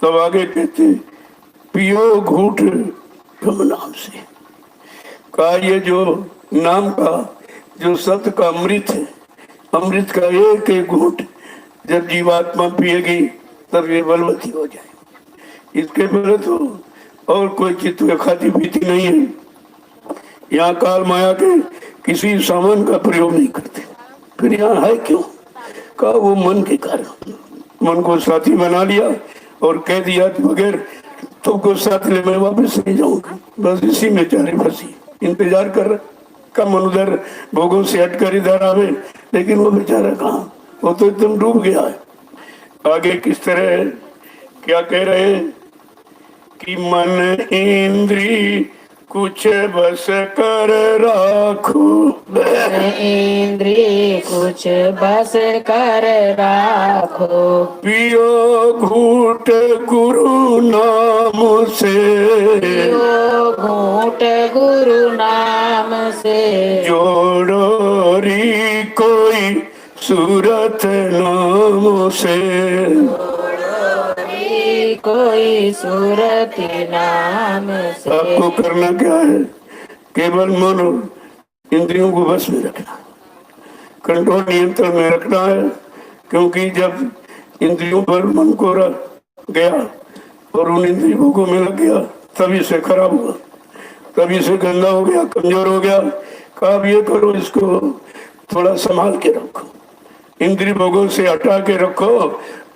तब आगे कहते पियो घूट कम नाम से, का ये जो नाम का जो सत्य का अमृत है, अमृत का एक एक घूंट जब जीवात्मा पिएगी तब ये बलवती हो जाए। इसके पहले तो और कोई चित्त खाती पीती नहीं है। यहाँ काल माया के किसी सामान का प्रयोग नहीं करते, फिर यहाँ है क्यों? का वो मन के कारण मन को साथी बना लिया और कह दिया बगैर तुमको साथ ले मैं वापस नहीं जाऊंगा, बस इसी में चारे फंसी इंतजार कर रहा। का मन उधर भोगों से हटकर इधर आवे, लेकिन वो बेचारा कहाँ, वो तो एकदम डूब गया है। आगे किस तरह क्या कह रहे हैं कि मन इंद्री कुछ बस कर राखो, इंद्री कुछ बस कर राखो, पियो घूट गुरु नाम से, पियो घूट गुरु नाम से, जोड़ो री कोई सूरत नाम से, कोई सूरती नाम से। आपको करना क्या है? केवल मन और इंद्रियों को बस में रखना। कंट्रोल नियंत्रण में रखना है, क्योंकि जब इंद्रियों पर मन को रख गया और उन इंद्रियों को में लग गया तभी से खराब हुआ, तभी से गंदा हो गया, कमजोर हो गया। कब ये करो, इसको थोड़ा संभाल के रखो, इंद्रिय भोगों से हटा के रखो,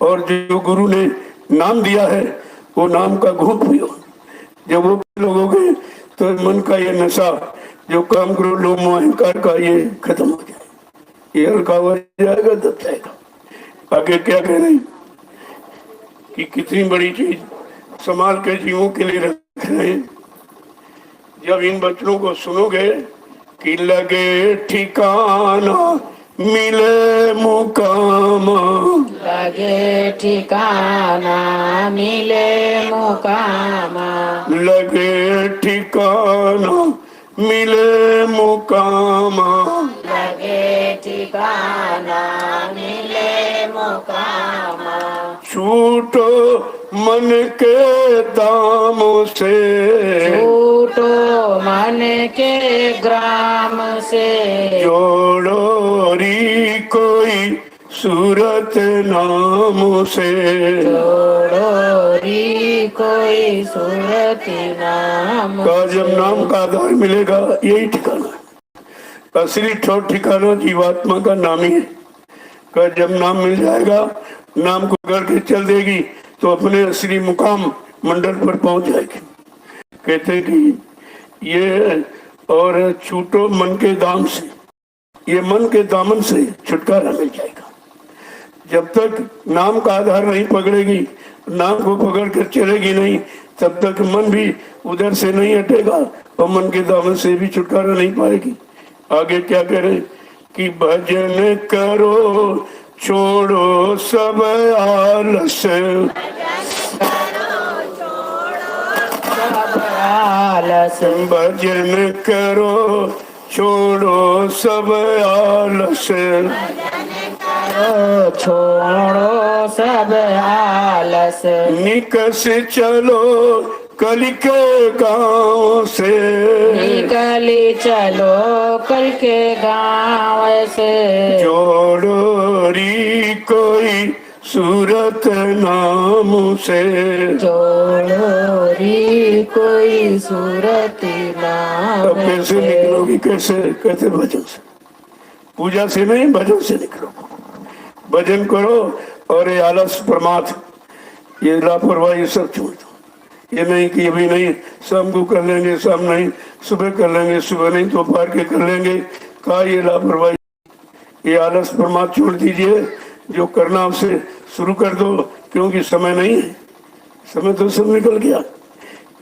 और जो गुरु ने नाम दिया है वो नाम का घूंट पियो। जब वो लोगोगे तो मन का ये नशा जो काम क्रोध लोभ मोह अहंकार का ये खत्म हो जाए, ये हल्का हो जाएगा, दब जाएगा। आगे क्या कह रहे हैं कि कितनी बड़ी चीज संभाल के जीवों के लिए रख रहे हैं। जब इन बच्चों को सुनोगे कि लगे ठिकाना मिले मुकाम, लगे ठिकाना मिले मुकाम, लगे ठिकाना मिले मुकाम, लगे ठिकाना मिले मुकाम, छूटो मन के दामों से, छूटो मन के ग्राम से, जोड़ो री कोई सूरत नाम से, जोड़ो री कोई सूरत नाम का जब नाम का आधार मिलेगा यही ठिकाना है। असली ठिकाना जीवात्मा का नाम ही है। का जब नाम मिल जाएगा, नाम को करके चल देगी तो अपने असली मुकाम मंडल पर पहुंच जाएगी। कहते कि ये और छूटो मन के दाम से, ये मन के दामन से छुटकारा मिल जाएगा। जब तक नाम का आधार नहीं पकड़ेगी, नाम को पकड़ कर चलेगी नहीं, तब तक मन भी उधर से नहीं हटेगा और मन के दामन से भी छुटकारा नहीं पाएगी। आगे क्या करें कि भजन करो छोड़ो सब आलस, आलस, भजन करो छोड़ो सब आलस, छोड़ो सब आलस, निकस चलो कल के गाँव से, निकली चलो कल के गाँव से, जोड़ो री कोई सूरत नाम से, जोड़ो री कोई सूरत नाम अब कैसे निकलोगी, कैसे कहते भजन से, पूजा से नहीं भजन से निकलो। भजन करो और ये आलस प्रमाद ये लापरवाही सब छोड़ दो। ये नहीं कि अभी नहीं, शाम को कर लेंगे, शाम नहीं सुबह कर लेंगे, सुबह नहीं तो दोपहर के कर लेंगे, कहा ये लापरवाही, ये आलस प्रमाद छोड़ दीजिए। जो करना उसे शुरू कर दो, क्योंकि समय नहीं है, समय तो सब निकल गया।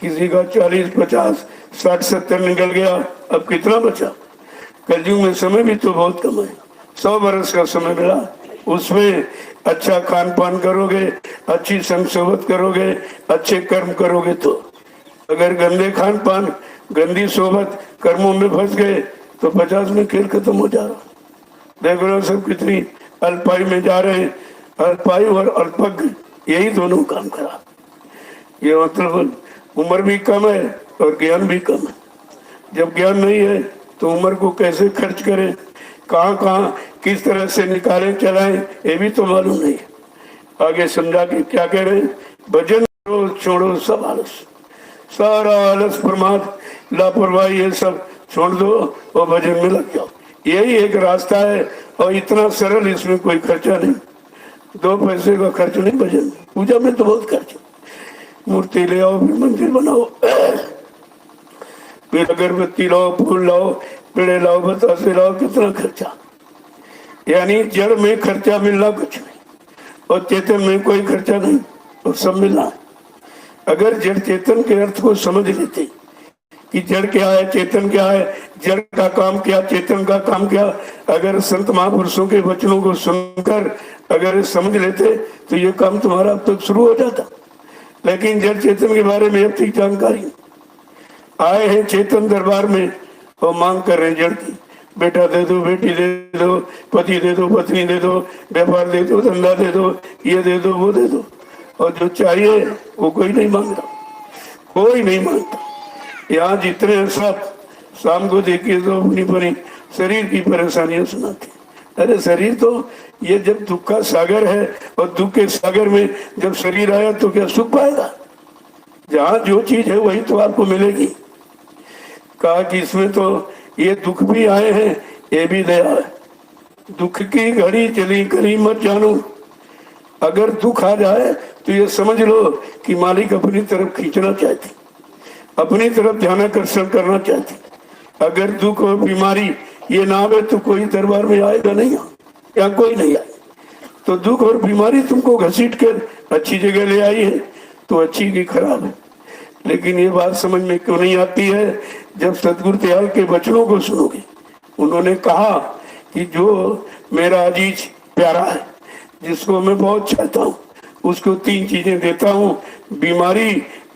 किसी का 40, 50, 60, 70 निकल गया, अब कितना बचा। कलयुग में समय भी तो बहुत कम है, 100 बरस का समय मिला, उसमें अच्छा खान पान करोगे, अच्छी संग सोबत करोगे, अच्छे कर्म करोगे तो। अगर गंदे खान पान गंदी सोबत कर्मों में फंस गए तो 50 में खेल खत्म हो जा रहा। देख रहे हो सब कितनी अल्पायु में जा रहे हैं। अल्पायु और अल्पज्ञ यही दोनों काम करा। ये मतलब उम्र भी कम है और ज्ञान भी कम है। जब ज्ञान नहीं है तो उम्र को कैसे खर्च करें, कहाँ कहाँ किस तरह से निकालें चलाएं, ये भी तो मालूम नहीं है। आगे समझा के क्या कह रहे हैं, भजन करो छोड़ो सब आलस, सारा आलस प्रमाद लापरवाही ये सब छोड़ दो और भजन में लग जाओ। यही एक रास्ता है और इतना सरल, इसमें कोई खर्चा नहीं, 2 पैसे का खर्च नहीं भजन में। पूजा में तो बहुत खर्च, मूर्ति ले आओ, फिर मंदिर बनाओ, फिर अगरबत्ती लाओ, फूल लाओ, पेड़े लाओ, बतासे लाओ, कितना खर्चा। यानी जड़ में खर्चा मिलना कुछ नहीं और चेतन में कोई खर्चा नहीं और सब मिलना है। अगर जड़ चेतन के अर्थ को समझ लेते कि जड़ क्या है, चेतन क्या है, जड़ का काम क्या, चेतन का काम क्या, अगर संत महापुरुषों के वचनों को सुनकर अगर समझ लेते तो ये काम तुम्हारा अब तक शुरू हो जाता। लेकिन जड़ चेतन के बारे में अब तक जानकारी आए हैं चेतन दरबार में और मांग कर रहे जड़ की, बेटा दे दो, बेटी दे दो, पति दे दो, पत्नी दे दो, व्यापार दे दो, धंधा दे दो, ये दे दो, वो दे दो। और जो चाहिए वो कोई नहीं मांग रहा, कोई नहीं मांगता। यहाँ जितने सब शाम को देखिए तो अपनी अपनी शरीर की परेशानियां सुनाते, अरे शरीर तो ये जब दुख का सागर है और दुख के सागर में जब शरीर आया तो क्या सुख पाएगा? जहाँ जो चीज है वही तो आपको मिलेगी। कहा कि इसमें तो ये दुख भी आए हैं, ये भी दया है। दुख की घड़ी चली करी मत जानो। अगर दुख आ जाए तो ये समझ लो कि मालिक अपनी तरफ खींचना चाहती, अपनी तरफ ध्यानाकर्षण करना चाहती। अगर दुख और बीमारी ये ना आवे तो कोई दरबार में आएगा नहीं, या कोई नहीं आए। तो दुख और बीमारी तुमको घसीट कर अच्छी जगह ले आई है तो अच्छी की खराब है। लेकिन ये बात समझ में क्यों नहीं आती है? जब सतगुरु दयाल के वचनों को सुनोगे। उन्होंने कहा कि जो मेरा अजीज प्यारा है, जिसको मैं बहुत चाहता हूँ, उसको 3 चीजें देता हूँ, बीमारी,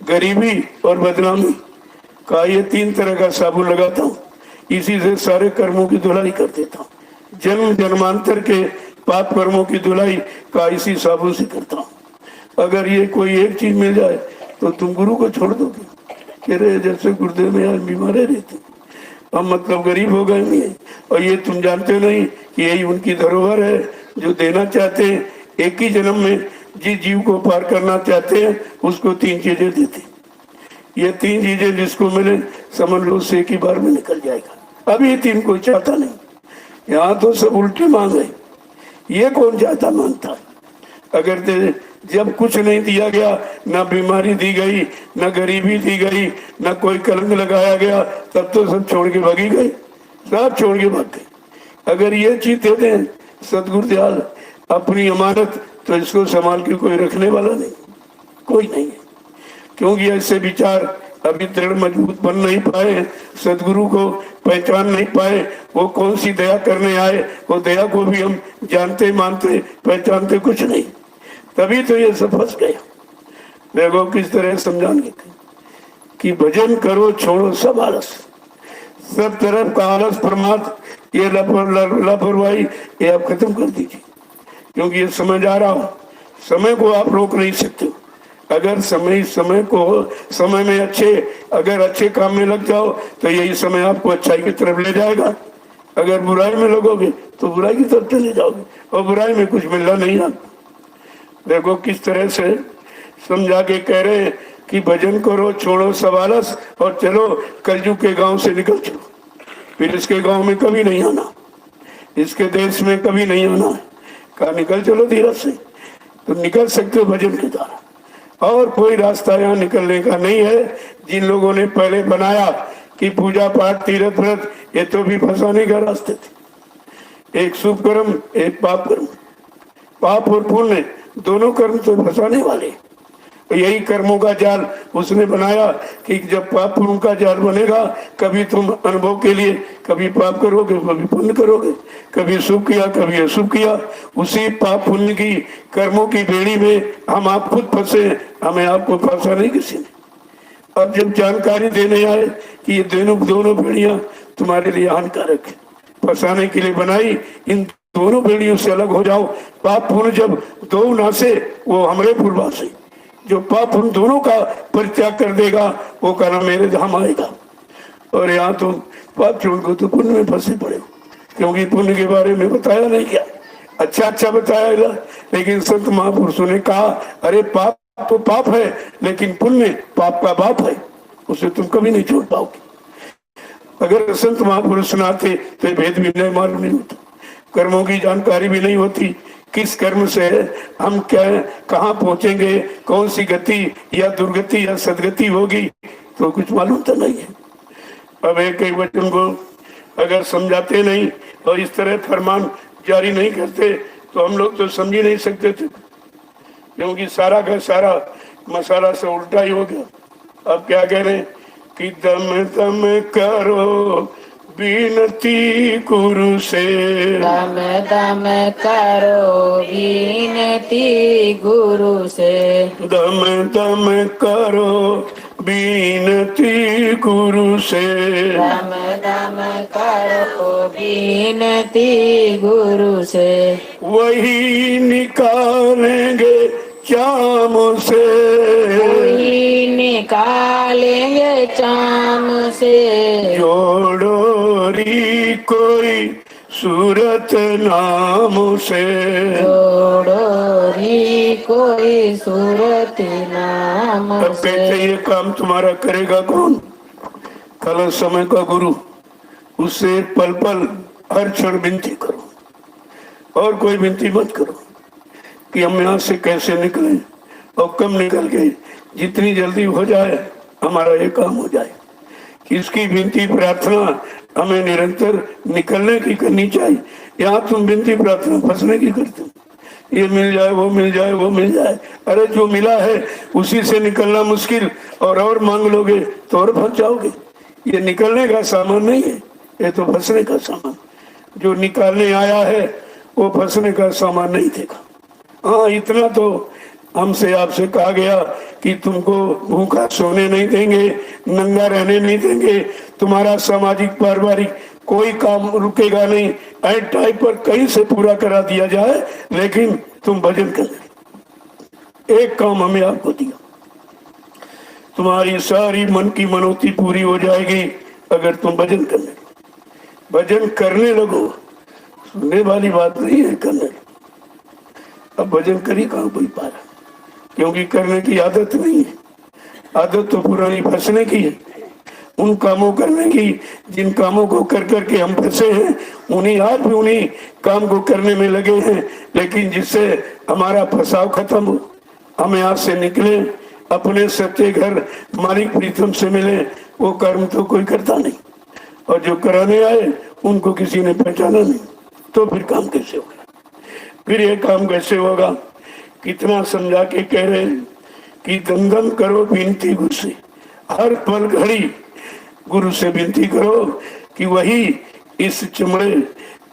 गरीबी और बदनामी। कहा ये 3 तरह का साबुन लगाता हूँ, इसी से सारे कर्मों की धुलाई कर देता हूँ। जन्म जन्मांतर के पाप कर्मों की धुलाई का इसी साबुन से करता हूँ। अगर ये कोई एक चीज मिल जाए तो तुम गुरु को छोड़ दोगे? कह रहे जैसे गुरुदेव में आज बीमारे रहते, हम मतलब गरीब हो गए नहीं। और ये तुम जानते नहीं कि यही उनकी धरोहर है जो देना चाहते हैं। एक ही जन्म में जिस जीव को पार करना चाहते हैं उसको 3 चीजें देते। ये 3 चीजें जिसको मिले समझ लो से एक ही बार में निकल जाएगा। अब ये 3 कोई चाहता नहीं, यहाँ तो सब उल्टे मांगे। ये कौन चाहता मानता है? अगर जब कुछ नहीं दिया गया, ना बीमारी दी गई, ना गरीबी दी गई, ना कोई कलंक लगाया गया, तब तो सब छोड़ के भागी गई, सब छोड़ के भाग गई। अगर ये चीज दे दें सतगुरु दयाल अपनी अमानत, तो इसको संभाल के कोई रखने वाला नहीं, कोई नहीं है। क्योंकि ऐसे विचार अभी दृढ़ मजबूत बन नहीं पाए, सदगुरु को पहचान नहीं पाए। वो कौन सी दया करने आए, वो दया को भी हम जानते मानते पहचानते कुछ नहीं। तभी तो ये सब फंस गया। देखो किस तरह समझाने कि भजन करो छोड़ो सब आलस, सब तरफ का आलस प्रमाद, ये लापरवाही ये आप खत्म कर दीजिए। क्योंकि ये समय जा रहा हो, समय को आप रोक नहीं सकते। अगर समय में अगर अच्छे काम में लग जाओ तो यही समय आपको अच्छाई की तरफ ले जाएगा। अगर बुराई में लगोगे तो बुराई की तरफ चले जाओगे, और बुराई में कुछ मिलना नहीं आपको। देखो किस तरह से समझा के कह रहे हैं कि भजन करो छोड़ो सब आलस और चलो कलयुग के गांव से निकल चलो। फिर इसके गांव में कभी नहीं आना, इसके देश में कभी नहीं आना है। कहा निकल चलो धीरज से, तो निकल सकते हो भजन के द्वारा, और कोई रास्ता यहाँ निकलने का नहीं है। जिन लोगों ने पहले बनाया कि पूजा पाठ तीर्थ व्रत, ये तो भी फंसाने का रास्ते थे। एक शुभ कर्म एक पाप कर्म, पाप और पुण्य दोनों कर्म तो फंसाने वाले। यही कर्मों का जाल उसने बनाया कि जब पाप पुण्य का जाल बनेगा, कभी तुम अनुभव के लिए कभी पाप करोगे कभी पुण्य करोगे, कभी शुभ किया कभी अशुभ किया। उसी पाप पुण्य की कर्मों की बेड़ी में हम आप खुद फंसे, हमें आपको फंसा नहीं किसी ने। अब जब जानकारी देने आए कि ये दोनों बेड़ियां तुम्हारे लिए हानिकारक है, फंसाने के लिए बनाई, इन दोनों बेड़ियों से अलग हो जाओ। पाप पुण्य जब दो नासे वो हमरे पूर्वासी, जो पाप उन दोनों का परित्याग कर देगा वो कहना मेरे धाम आएगा। और यहाँ तुम पाप छोड़ को तो पुण्य में फंसे पड़े हो, क्योंकि पुण्य के बारे में बताया नहीं गया। अच्छा बताया, लेकिन संत महापुरुषों ने कहा अरे पाप तो पाप है, लेकिन पुण्य पाप का बाप है, उसे तुम कभी नहीं छोड़ पाओगे। अगर संत महापुरुष न आते तो भेद भी नहीं मालूम नहीं होता, कर्मों की जानकारी भी नहीं होती। किस कर्म से हम क्या कहाँ पहुंचेंगे, कौन सी गति या दुर्गति या सदगति होगी, तो कुछ मालूम तो नहीं है। अब एक वचन को अगर समझाते नहीं और इस तरह फरमान जारी नहीं करते तो हम लोग तो समझ ही नहीं सकते थे, क्योंकि सारा का सारा मसाला से उल्टा ही हो गया। अब क्या कह रहे हैं कि दम दम करो विनती गुरु से, दम दम करो विनती गुरु से, दम दम करो विनती गुरु से, दम दम करो विनती गुरु से, वही निकालेंगे चाम से, वही निकालेंगे चाम से, जोड़ो री कोई सूरत नाम से। जोड़ो री कोई सूरत नाम अब से। कहते ये काम तुम्हारा करेगा कौन? कल समय का गुरु। उससे पल पल हर क्षण विनती करो और कोई विनती मत करो कि हम यहाँ से कैसे निकले और कब निकल गए, जितनी जल्दी हो जाए हमारा ये काम हो जाए। इसकी विनती प्रार्थना हमें निरंतर निकलने की करनी चाहिए। यहाँ तुम विनती प्रार्थना फंसने की करते हो, ये मिल जाए वो मिल जाए वो मिल जाए। अरे जो मिला है उसी से निकलना मुश्किल, और मांग लोगे तो और फंस जाओगे। ये निकलने का सामान नहीं है, ये तो फंसने का सामान। जो निकालने आया है वो फंसने का सामान नहीं देगा। हाँ, इतना तो हमसे आपसे कहा गया कि तुमको भूखा सोने नहीं देंगे, नंगा रहने नहीं देंगे, तुम्हारा सामाजिक पारिवारिक कोई काम रुकेगा नहीं। ऐ टाइप पर कहीं से पूरा करा दिया जाए, लेकिन तुम भजन कर। एक काम हमें आपको दिया, तुम्हारी सारी मन की मनोती पूरी हो जाएगी अगर तुम भजन करने लगो। भजन करने लगो, सुनने वाली बात नहीं है, करने। अब भजन करी कहाँ कोई पा रहा, क्योंकि करने की आदत नहीं है। आदत तो पुरानी फंसने की है, उन कामों करने की जिन कामों को कर करके हम फंसे हैं। उन्हीं आज भी उन्हीं काम को करने में लगे हैं, लेकिन जिससे हमारा फंसाव खत्म हो, हम यहाँ से निकले, अपने सच्चे घर मालिक प्रीतम से मिले, वो कर्म तो कोई करता नहीं। और जो कराने आए उनको किसी ने पहचाना नहीं, तो फिर काम कैसे होगा? फिर ये काम कैसे होगा? कितना समझा के कह रहे हैं कि दंदन करो विनती गुरु से, हर पल घड़ी गुरु से विनती करो कि वही इस चमड़े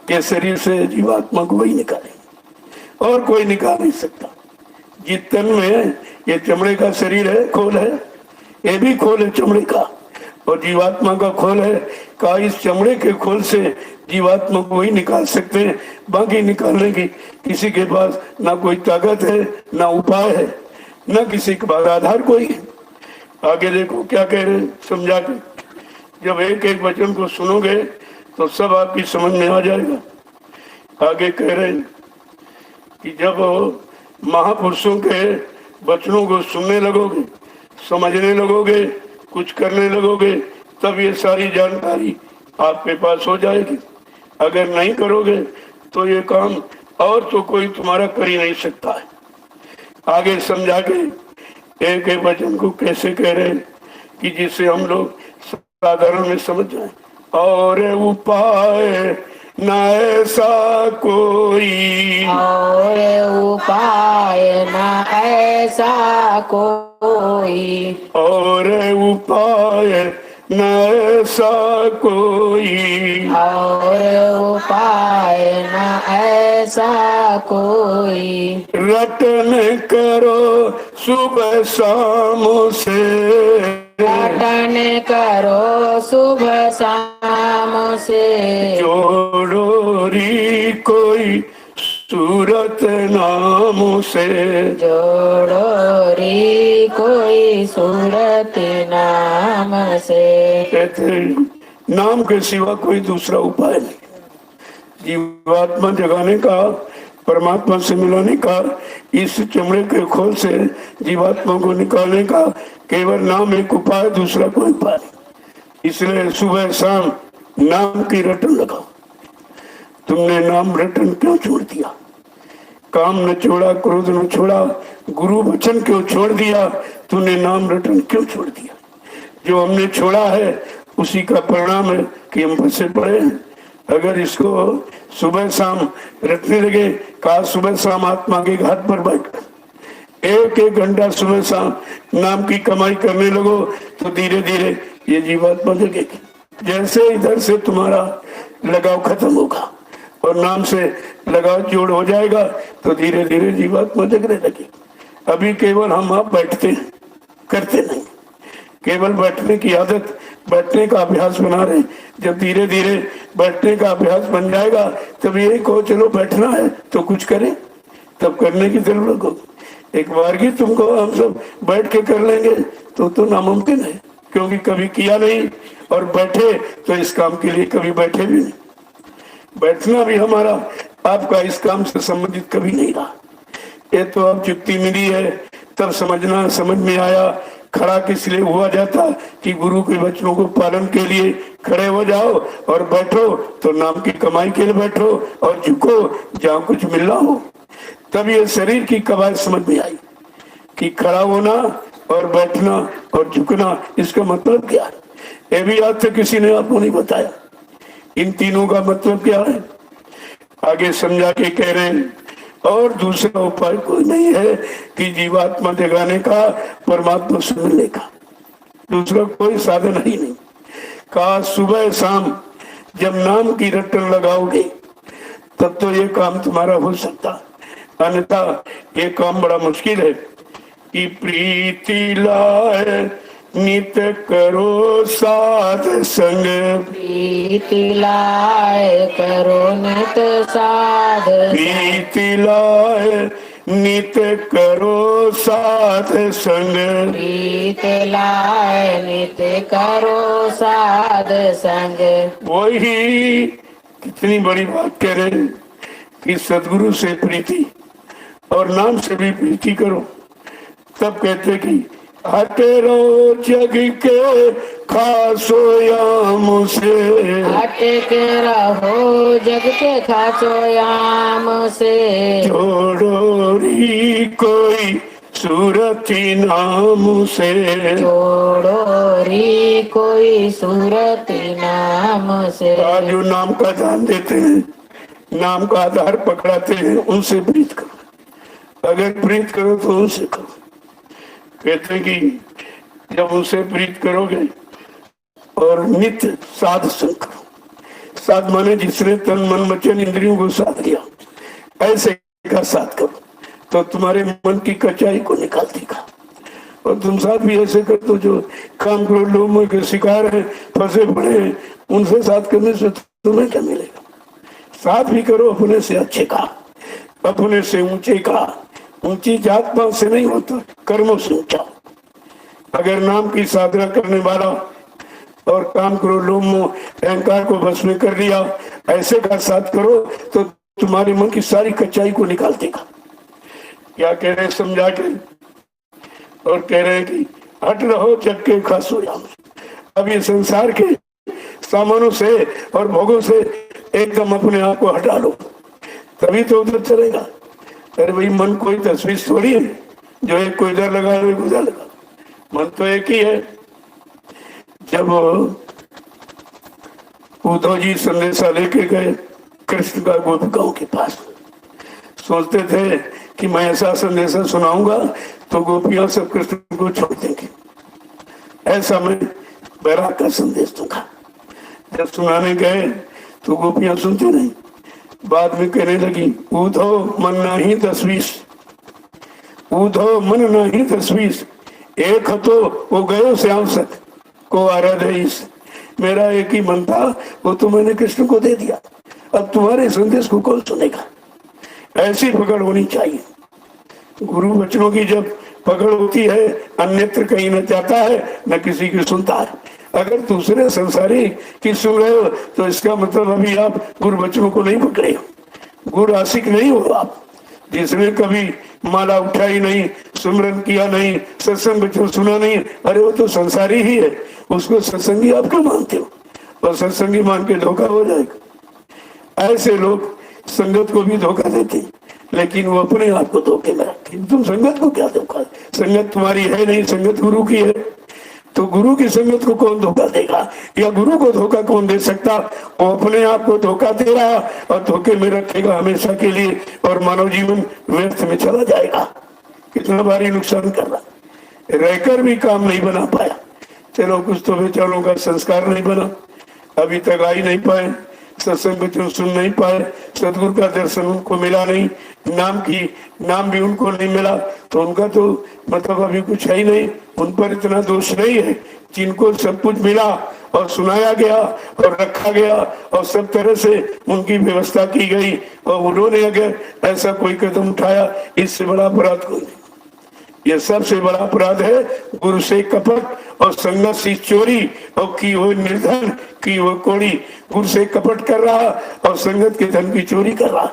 के शरीर से जीवात्मा को वही निकाले, और कोई निकाल नहीं सकता। जिस तन में ये चमड़े का शरीर है, खोल है, ये भी खोल है चमड़े का, और जीवात्मा का खोल है। का इस चमड़े के खोल से जीवात्मा को वही निकाल सकते हैं, बाकी निकालने की किसी के पास ना कोई ताकत है, ना उपाय है, ना किसी के पास आधार कोई है। आगे देखो क्या कह रहे हैं, समझा के। जब एक एक वचन को सुनोगे तो सब आपकी समझ में आ जाएगा। आगे कह रहे हैं कि जब महापुरुषों के वचनों को सुनने लगोगे, समझने लगोगे, कुछ करने लगोगे, तब ये सारी जानकारी आपके पास हो जाएगी। अगर नहीं करोगे तो ये काम और तो कोई तुम्हारा कर ही नहीं सकता है। आगे समझा के एक एक वचन को कैसे कह रहे हैं कि जिससे हम लोग साधारण में समझ जाए। और उपाय न ऐसा कोई, और उपाय न ऐसा कोई, और उपाय न ऐसा कोई, और उपाय न ऐसा कोई। रटन करो सुबह शाम से, रटन करो सुबह शाम से। जोड़ो री कोई सूरत नाम से, जोड़ो री कोई सूरत नाम से। कहते नाम के सिवा कोई दूसरा उपाय नहीं। जीवात्मा जगाने का, परमात्मा से मिलाने का, इस चमड़े के खोल से जीवात्मा को निकालने का केवल नाम एक उपाय, दूसरा कोई उपाय नहीं। इसलिए सुबह शाम नाम की रटन लगाओ। तुमने नाम रटन क्यों छोड़ दिया? काम न छोड़ा, क्रोध न छोड़ा, गुरु वचन क्यों छोड़ दिया? तूने नाम रटन क्यों छोड़ दिया? जो हमने छोड़ा है उसी का परिणाम है कि हम फंसे पड़े हैं। अगर इसको सुबह शाम रटने लगे, कहा सुबह शाम आत्मा के घाट पर बैठ एक एक घंटा सुबह शाम नाम की कमाई करने लगो, तो धीरे धीरे ये जीवात्मा जगेगी। जैसे इधर से तुम्हारा लगाव खत्म होगा और नाम से लगाव जोड़ हो जाएगा, तो धीरे धीरे जीवात्मा जगने लगी। अभी केवल हम आप बैठते हैं, करते नहीं। केवल बैठने की आदत, बैठने का अभ्यास बना रहे। जब धीरे धीरे बैठने का अभ्यास बन जाएगा, तब यही कहो चलो बैठना है तो कुछ करें, तब करने की जरूरत होगी। एक बार की तुमको हम सब बैठ के कर लेंगे तो नामुमकिन है, क्योंकि कभी किया नहीं, और बैठे तो इस काम के लिए कभी बैठे भी नहीं। बैठना भी हमारा आपका इस काम से संबंधित कभी नहीं रहा। ये तो अब युक्ति मिली है, तब समझ में आया। खड़ा किस लिए हुआ जाता कि गुरु के वचनों को पालन के लिए खड़े हो जाओ, और बैठो तो नाम की कमाई के लिए बैठो, और झुको जहाँ कुछ मिलना हो। तब ये शरीर की कवायद समझ में आई कि खड़ा होना और बैठना और झुकना, इसका मतलब क्या है। ये भी आज तक किसी ने आपको नहीं बताया। इन तीनों का मतलब क्या है, आगे समझा के कह रहे हैं। और दूसरा उपाय कोई नहीं है कि जीवात्मा जगाने का, परमात्मा से मिलने का, दूसरा कोई साधन ही नहीं। कहा सुबह शाम जब नाम की रटन लगाओगे तब तो ये काम तुम्हारा हो सकता, अन्यथा ये काम बड़ा मुश्किल है। कि प्रीति लाए नित करो साध संग, प्रीति लाए करो नित साध, प्रीति लाए नित करो साध संग, प्रीति लाए नित करो साध संग। वही कितनी बड़ी बात कह रहे हैं कि सदगुरु से प्रीति और नाम से भी प्रीति करो। तब कहते कि हटे रहो जग के खासो याम से, हटे के रहो जग के खासो याम से, छोड़ो री कोई सूरती नाम से, छोड़ो री कोई सूरती नाम से। आज जो नाम का ध्यान देते हैं, नाम का आधार पकड़ाते हैं, उनसे प्रीत करो। अगर प्रीत करो तो उनसे करो। कहते कि जब उनसे प्रीत करोगे और नित्य साध संग करो। साध माने जिसने तन मन वचन इंद्रियों को साध लिया, ऐसे का साध करो तो तुम्हारे मन की कचाई को निकाल देगा। और तुम साथ भी ऐसे कर दो जो काम करो लोगों के शिकार हैं, फंसे पड़े हैं, उनसे साथ करने से तुम्हें क्या मिलेगा। साथ भी करो अपने से अच्छे का, अपने से ऊंचे का। ऊंची जात पात से नहीं होता, कर्मों से ऊंचा। अगर नाम की साधना करने वाला और काम करो लोभ मोह अहंकार को बस में कर लिया, ऐसे का साथ करो तो तुम्हारे मन की सारी कच्चाई को निकाल देगा। क्या कह रहे हैं समझा के, और कह रहे हैं कि हट रहो जग के खासो याम। अब ये संसार के सामानों से और भोगों से एकदम अपने आप को हटा लो, तभी तो उधर चलेगा। अरे भाई मन कोई तस्वीर थोड़ी है जो एक को इधर लगा एक उधर लगा, मन तो एक ही है। जब उद्धव जी संदेशा लेके गए कृष्ण का गोपिकाओं के पास, सोचते थे कि मैं ऐसा संदेशा सुनाऊंगा तो गोपियां सब कृष्ण को छोड़ देंगे, ऐसा मैं बैराग का संदेश दूंगा। जब सुनाने गए तो गोपियां सुनते नहीं, बाद में कहने लगी उद्धव मन नहीं तस्वीर, उद्धव मन नहीं तस्वीर, एक तो वो गयो श्याम सत को आराधईस। मेरा एक ही मन था, वो तो मैंने कृष्ण को दे दिया, अब तुम्हारे संदेश को कौन सुनेगा। ऐसी पकड़ होनी चाहिए। गुरु वचनों की जब पकड़ होती है, अन्यत्र कहीं न जाता है न किसी की सुनता है। अगर दूसरे संसारी की सुन रहे हो तो इसका मतलब अभी आप गुरु वचनों को नहीं पकड़े हो, गुरु आशिक नहीं हो आप। जिसने कभी माला उठाई नहीं, सुमरन किया नहीं, सत्संग वचन सुना नहीं, अरे वो तो संसारी ही है, उसको सत्संगी आप क्यों मानते हो, और सत्संगी मान के धोखा हो जाएगा। ऐसे लोग संगत को भी धोखा देते, लेकिन वो अपने आप को धोखे में रखते। तुम संगत को क्या धोखा, संगत तुम्हारी है नहीं, संगत गुरु की है। तो गुरु की संगत को कौन धोखा देगा, या गुरु को धोखा कौन दे सकता। वो अपने आप को धोखा दे रहा और धोखे में रखेगा हमेशा के लिए, और मानव जीवन व्यर्थ में चला जाएगा। कितना भारी नुकसान कर रहा, रहकर भी काम नहीं बना पाया। चलो कुछ तो बेचारों का संस्कार नहीं बना, अभी तक आ ही नहीं पाए, सत्संग वचन सुन नहीं पाए, सदगुरु का दर्शन उनको मिला नहीं, नाम भी उनको नहीं मिला, तो उनका तो मतलब अभी कुछ है ही नहीं। उन पर इतना दोष नहीं है जिनको सब कुछ मिला और सुनाया गया और रखा गया और सब तरह से उनकी व्यवस्था की गई, और उन्होंने अगर ऐसा कोई कदम उठाया, इससे बड़ा अपराध कोई नहीं। ये सबसे बड़ा अपराध है। गुरु से कपट और संगत से चोरी और की वो निर्धन की वो कोड़ी। गुरु से कपट कर रहा और संगत के धन की चोरी कर रहा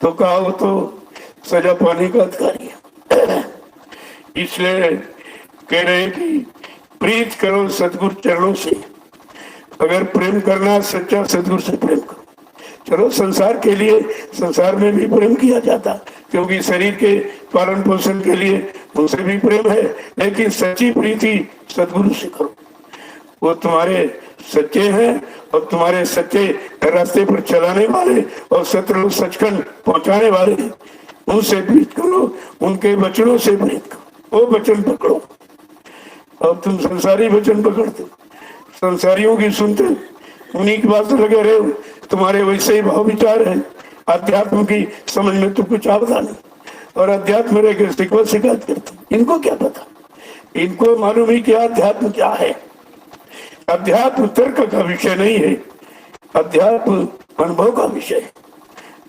तो कहा वो तो सजा पाने का अधिकारी है। इसलिए कह रहे हैं कि प्रीत करो सतगुरु चरणों से। अगर प्रेम करना सच्चा सतगुरु से प्रेम करो। चलो संसार के लिए संसार में भी प्रेम किया जाता क्योंकि शरीर के पालन पोषण के लिए उनसे भी प्रेम है, लेकिन सच्ची प्रीति सतगुरु से करो। वो तुम्हारे सच्चे हैं और तुम्हारे सच्चे रास्ते पर चलाने वाले और सतलोक सचखंड पहुंचाने वाले, उनसे प्रीत करो, उनके वचनों से प्रीत करो। वो वचन पकड़ो। अब तुम संसारी वचन पकड़ते, संसारियों की सुनते, उन्हीं की बात लगे रहे हो, तुम्हारे वैसे ही भाव विचार है। अध्यात्म की समझ में तो कुछ आता नहीं और अध्यात्म रह के शिकायत करते। इनको क्या पता, इनको मालूम ही क्या अध्यात्म क्या है। अध्यात्म तर्क का विषय नहीं है, अध्यात्म अनुभव का विषय है।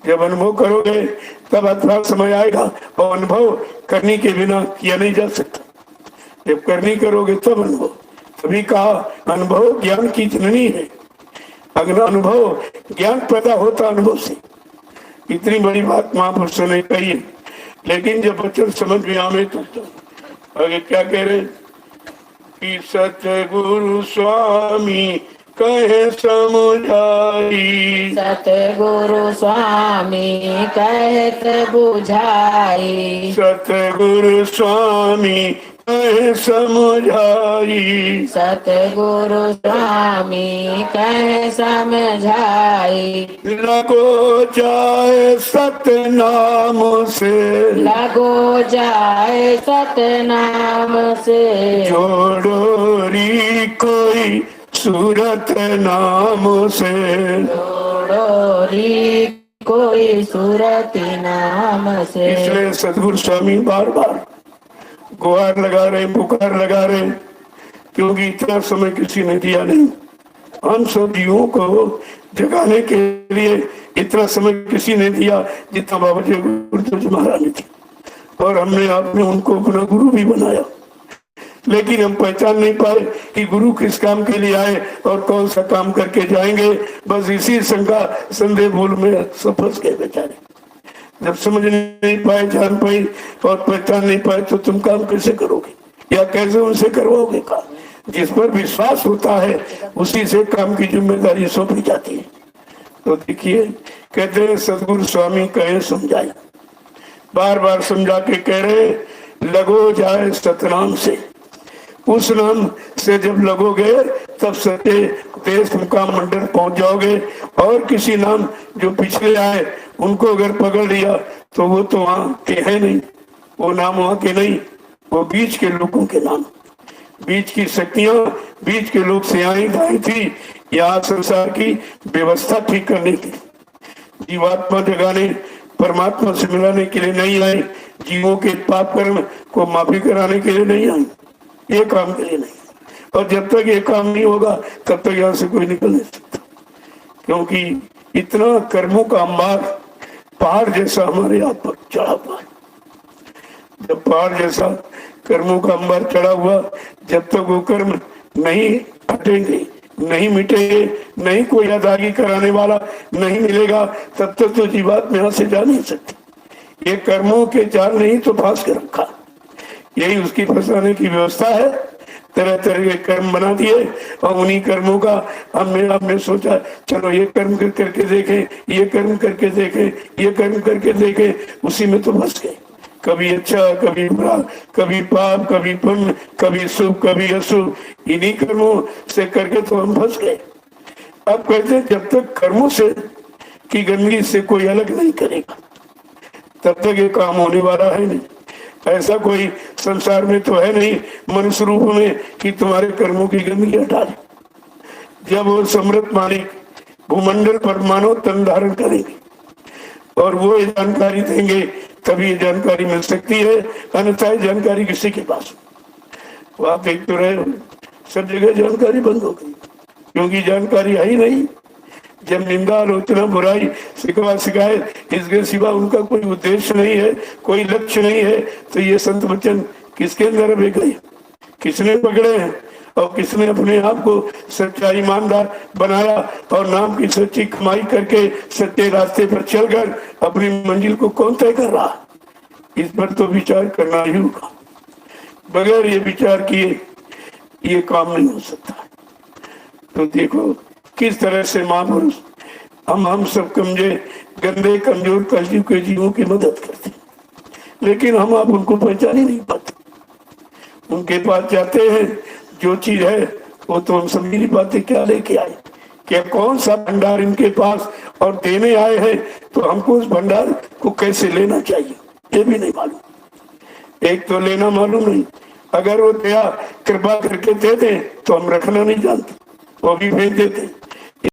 जब अनुभव करोगे तब अथवा समय आएगा और अनुभव करने के बिना किया नहीं जा सकता। जब करनी करोगे तब अनुभव। तभी कहा अनुभव ज्ञान की जननी है। अगर अनुभव ज्ञान पैदा होता अनुभव से। इतनी बड़ी बात महापुरुषों ने कही है, लेकिन जब बच्चों समझ में आवे तो आगे क्या कह रहे कि सतगुरु स्वामी कहे समझाई। सतगुरु स्वामी कहत बुझाई। सतगुरु स्वामी कहे समझाई। सतगुरु स्वामी कहे समझाई। लगो जाए सतनाम से। लगो जाए सतनाम से। जोड़ोरी कोई सूरत नाम से। जोड़ोरी कोई सूरत नाम से। इसलिए सतगुरु स्वामी बार बार गुहार लगा रहे, पुकार लगा रहे, क्योंकि इतना समय किसी ने दिया नहीं। हम सब जीवों को जगाने के लिए इतना समय किसी ने दिया जितना बाबा जी गुरुदेव महाराज ने दिया, और हमने आपने उनको अपना गुरु भी बनाया। लेकिन हम पहचान नहीं पाए कि गुरु किस काम के लिए आए और कौन सा काम करके जाएंगे। बस इसी शंका संदेह भूल में सब फंस गए बेचारे। जब समझ नहीं पाए, जान पाई और पहचान नहीं पाए तो तुम काम कैसे करोगे या कैसे उनसे करवाओगे काम। जिस पर विश्वास होता है उसी से काम की जिम्मेदारी सौंपी जाती है। तो देखिए कहते हैं सतगुरु स्वामी कहे समझाए, बार बार समझा के कह रहे लगो जाए सतनाम से। उस नाम से जब लगोगे तब सत्य देश मुकाम मंडल पहुंच जाओगे। और किसी नाम जो पिछले आए उनको अगर पकड़ लिया तो वो तो वहां के है नहीं, वो नाम वहां के नहीं, वो बीच के लोगों के नाम। बीच की शक्तियां बीच के लोग से आई थी यहाँ संसार की व्यवस्था ठीक करने की। जीवात्मा जगाने परमात्मा से मिलाने के लिए नहीं आई, जीवों के पाप कर्म को माफी कराने के लिए नहीं आई, ये काम के लिए नहीं। और जब तक ये काम नहीं होगा तब तक यहाँ से कोई निकल नहीं सकता, क्योंकि इतना कर्मों का अंबार पहाड़ जैसा हमारे आप पर चढ़ा हुआ है। जब पहाड़ जैसा कर्मों का अंबार चढ़ा हुआ, जब तक वो कर्म नहीं हटेंगे, नहीं मिटेंगे, नहीं कोई अदायगी कराने वाला नहीं मिलेगा, तब तक तो जीवात्मा यहाँ से जा नहीं सकती। ये कर्मों के जाल नहीं तो फांस के रखा, यही उसकी फंसाने की व्यवस्था है। तरह तरह के कर्म बना दिए और उन्हीं कर्मों का हमने सोचा चलो ये कर्म करके देखें, ये कर्म करके देखें, ये कर्म करके देखें, उसी में तो फंस गए। कभी अच्छा कभी बुरा, कभी पाप कभी पुण्य, कभी शुभ कभी अशुभ, इन्हीं कर्मों से करके तो हम फंस गए। अब कहते जब तक कर्मों से की गंदगी से कोई अलग नहीं करेगा तब तक ये काम होने वाला है नहीं। ऐसा कोई संसार में तो है नहीं मनुष्य रूप में कि तुम्हारे कर्मों की गंदगी हटा दे। जब वो समृद्ध मालिक भूमंडल पर मानव तन धारण करेंगे और वो ये जानकारी देंगे तभी ये जानकारी मिल सकती है, अन्यथा जानकारी किसी के पास। तो आप देख तो रहे हो सब जगह जानकारी बंद हो गई, क्योंकि जानकारी है ही नहीं। जब निंदा आलोचना बुराई शिकवा शिकायत इसके सिवा उनका कोई उद्देश्य नहीं है, कोई लक्ष्य नहीं है, तो ये संत वचन किसके अंदर बह गए, किसने पकड़े हैं और किसने अपने आप को सच्चा ईमानदार बनाया और नाम की सच्ची कमाई करके सच्चे रास्ते पर चलकर अपनी मंजिल को कौन तय कर रहा, इस पर तो विचार करना ही होगा। बगैर ये विचार किए ये काम नहीं हो सकता। तो देखो किस तरह से महापुरुष हम सब कमजे गंदे कमजोर कलयुग के जीवों की मदद करते हैं, लेकिन हम आप उनको पहचान ही नहीं पाते। उनके पास जाते हैं, जो चीज है वो तो हम समझ नहीं पाते क्या लेके आए, क्या कौन सा भंडार इनके पास और देने आए हैं, तो हमको उस भंडार को कैसे लेना चाहिए ये भी नहीं मालूम। एक तो लेना मालूम नहीं, अगर वो दया कृपा करके दे दें तो हम रखना नहीं जानते, वो भी भेज देते।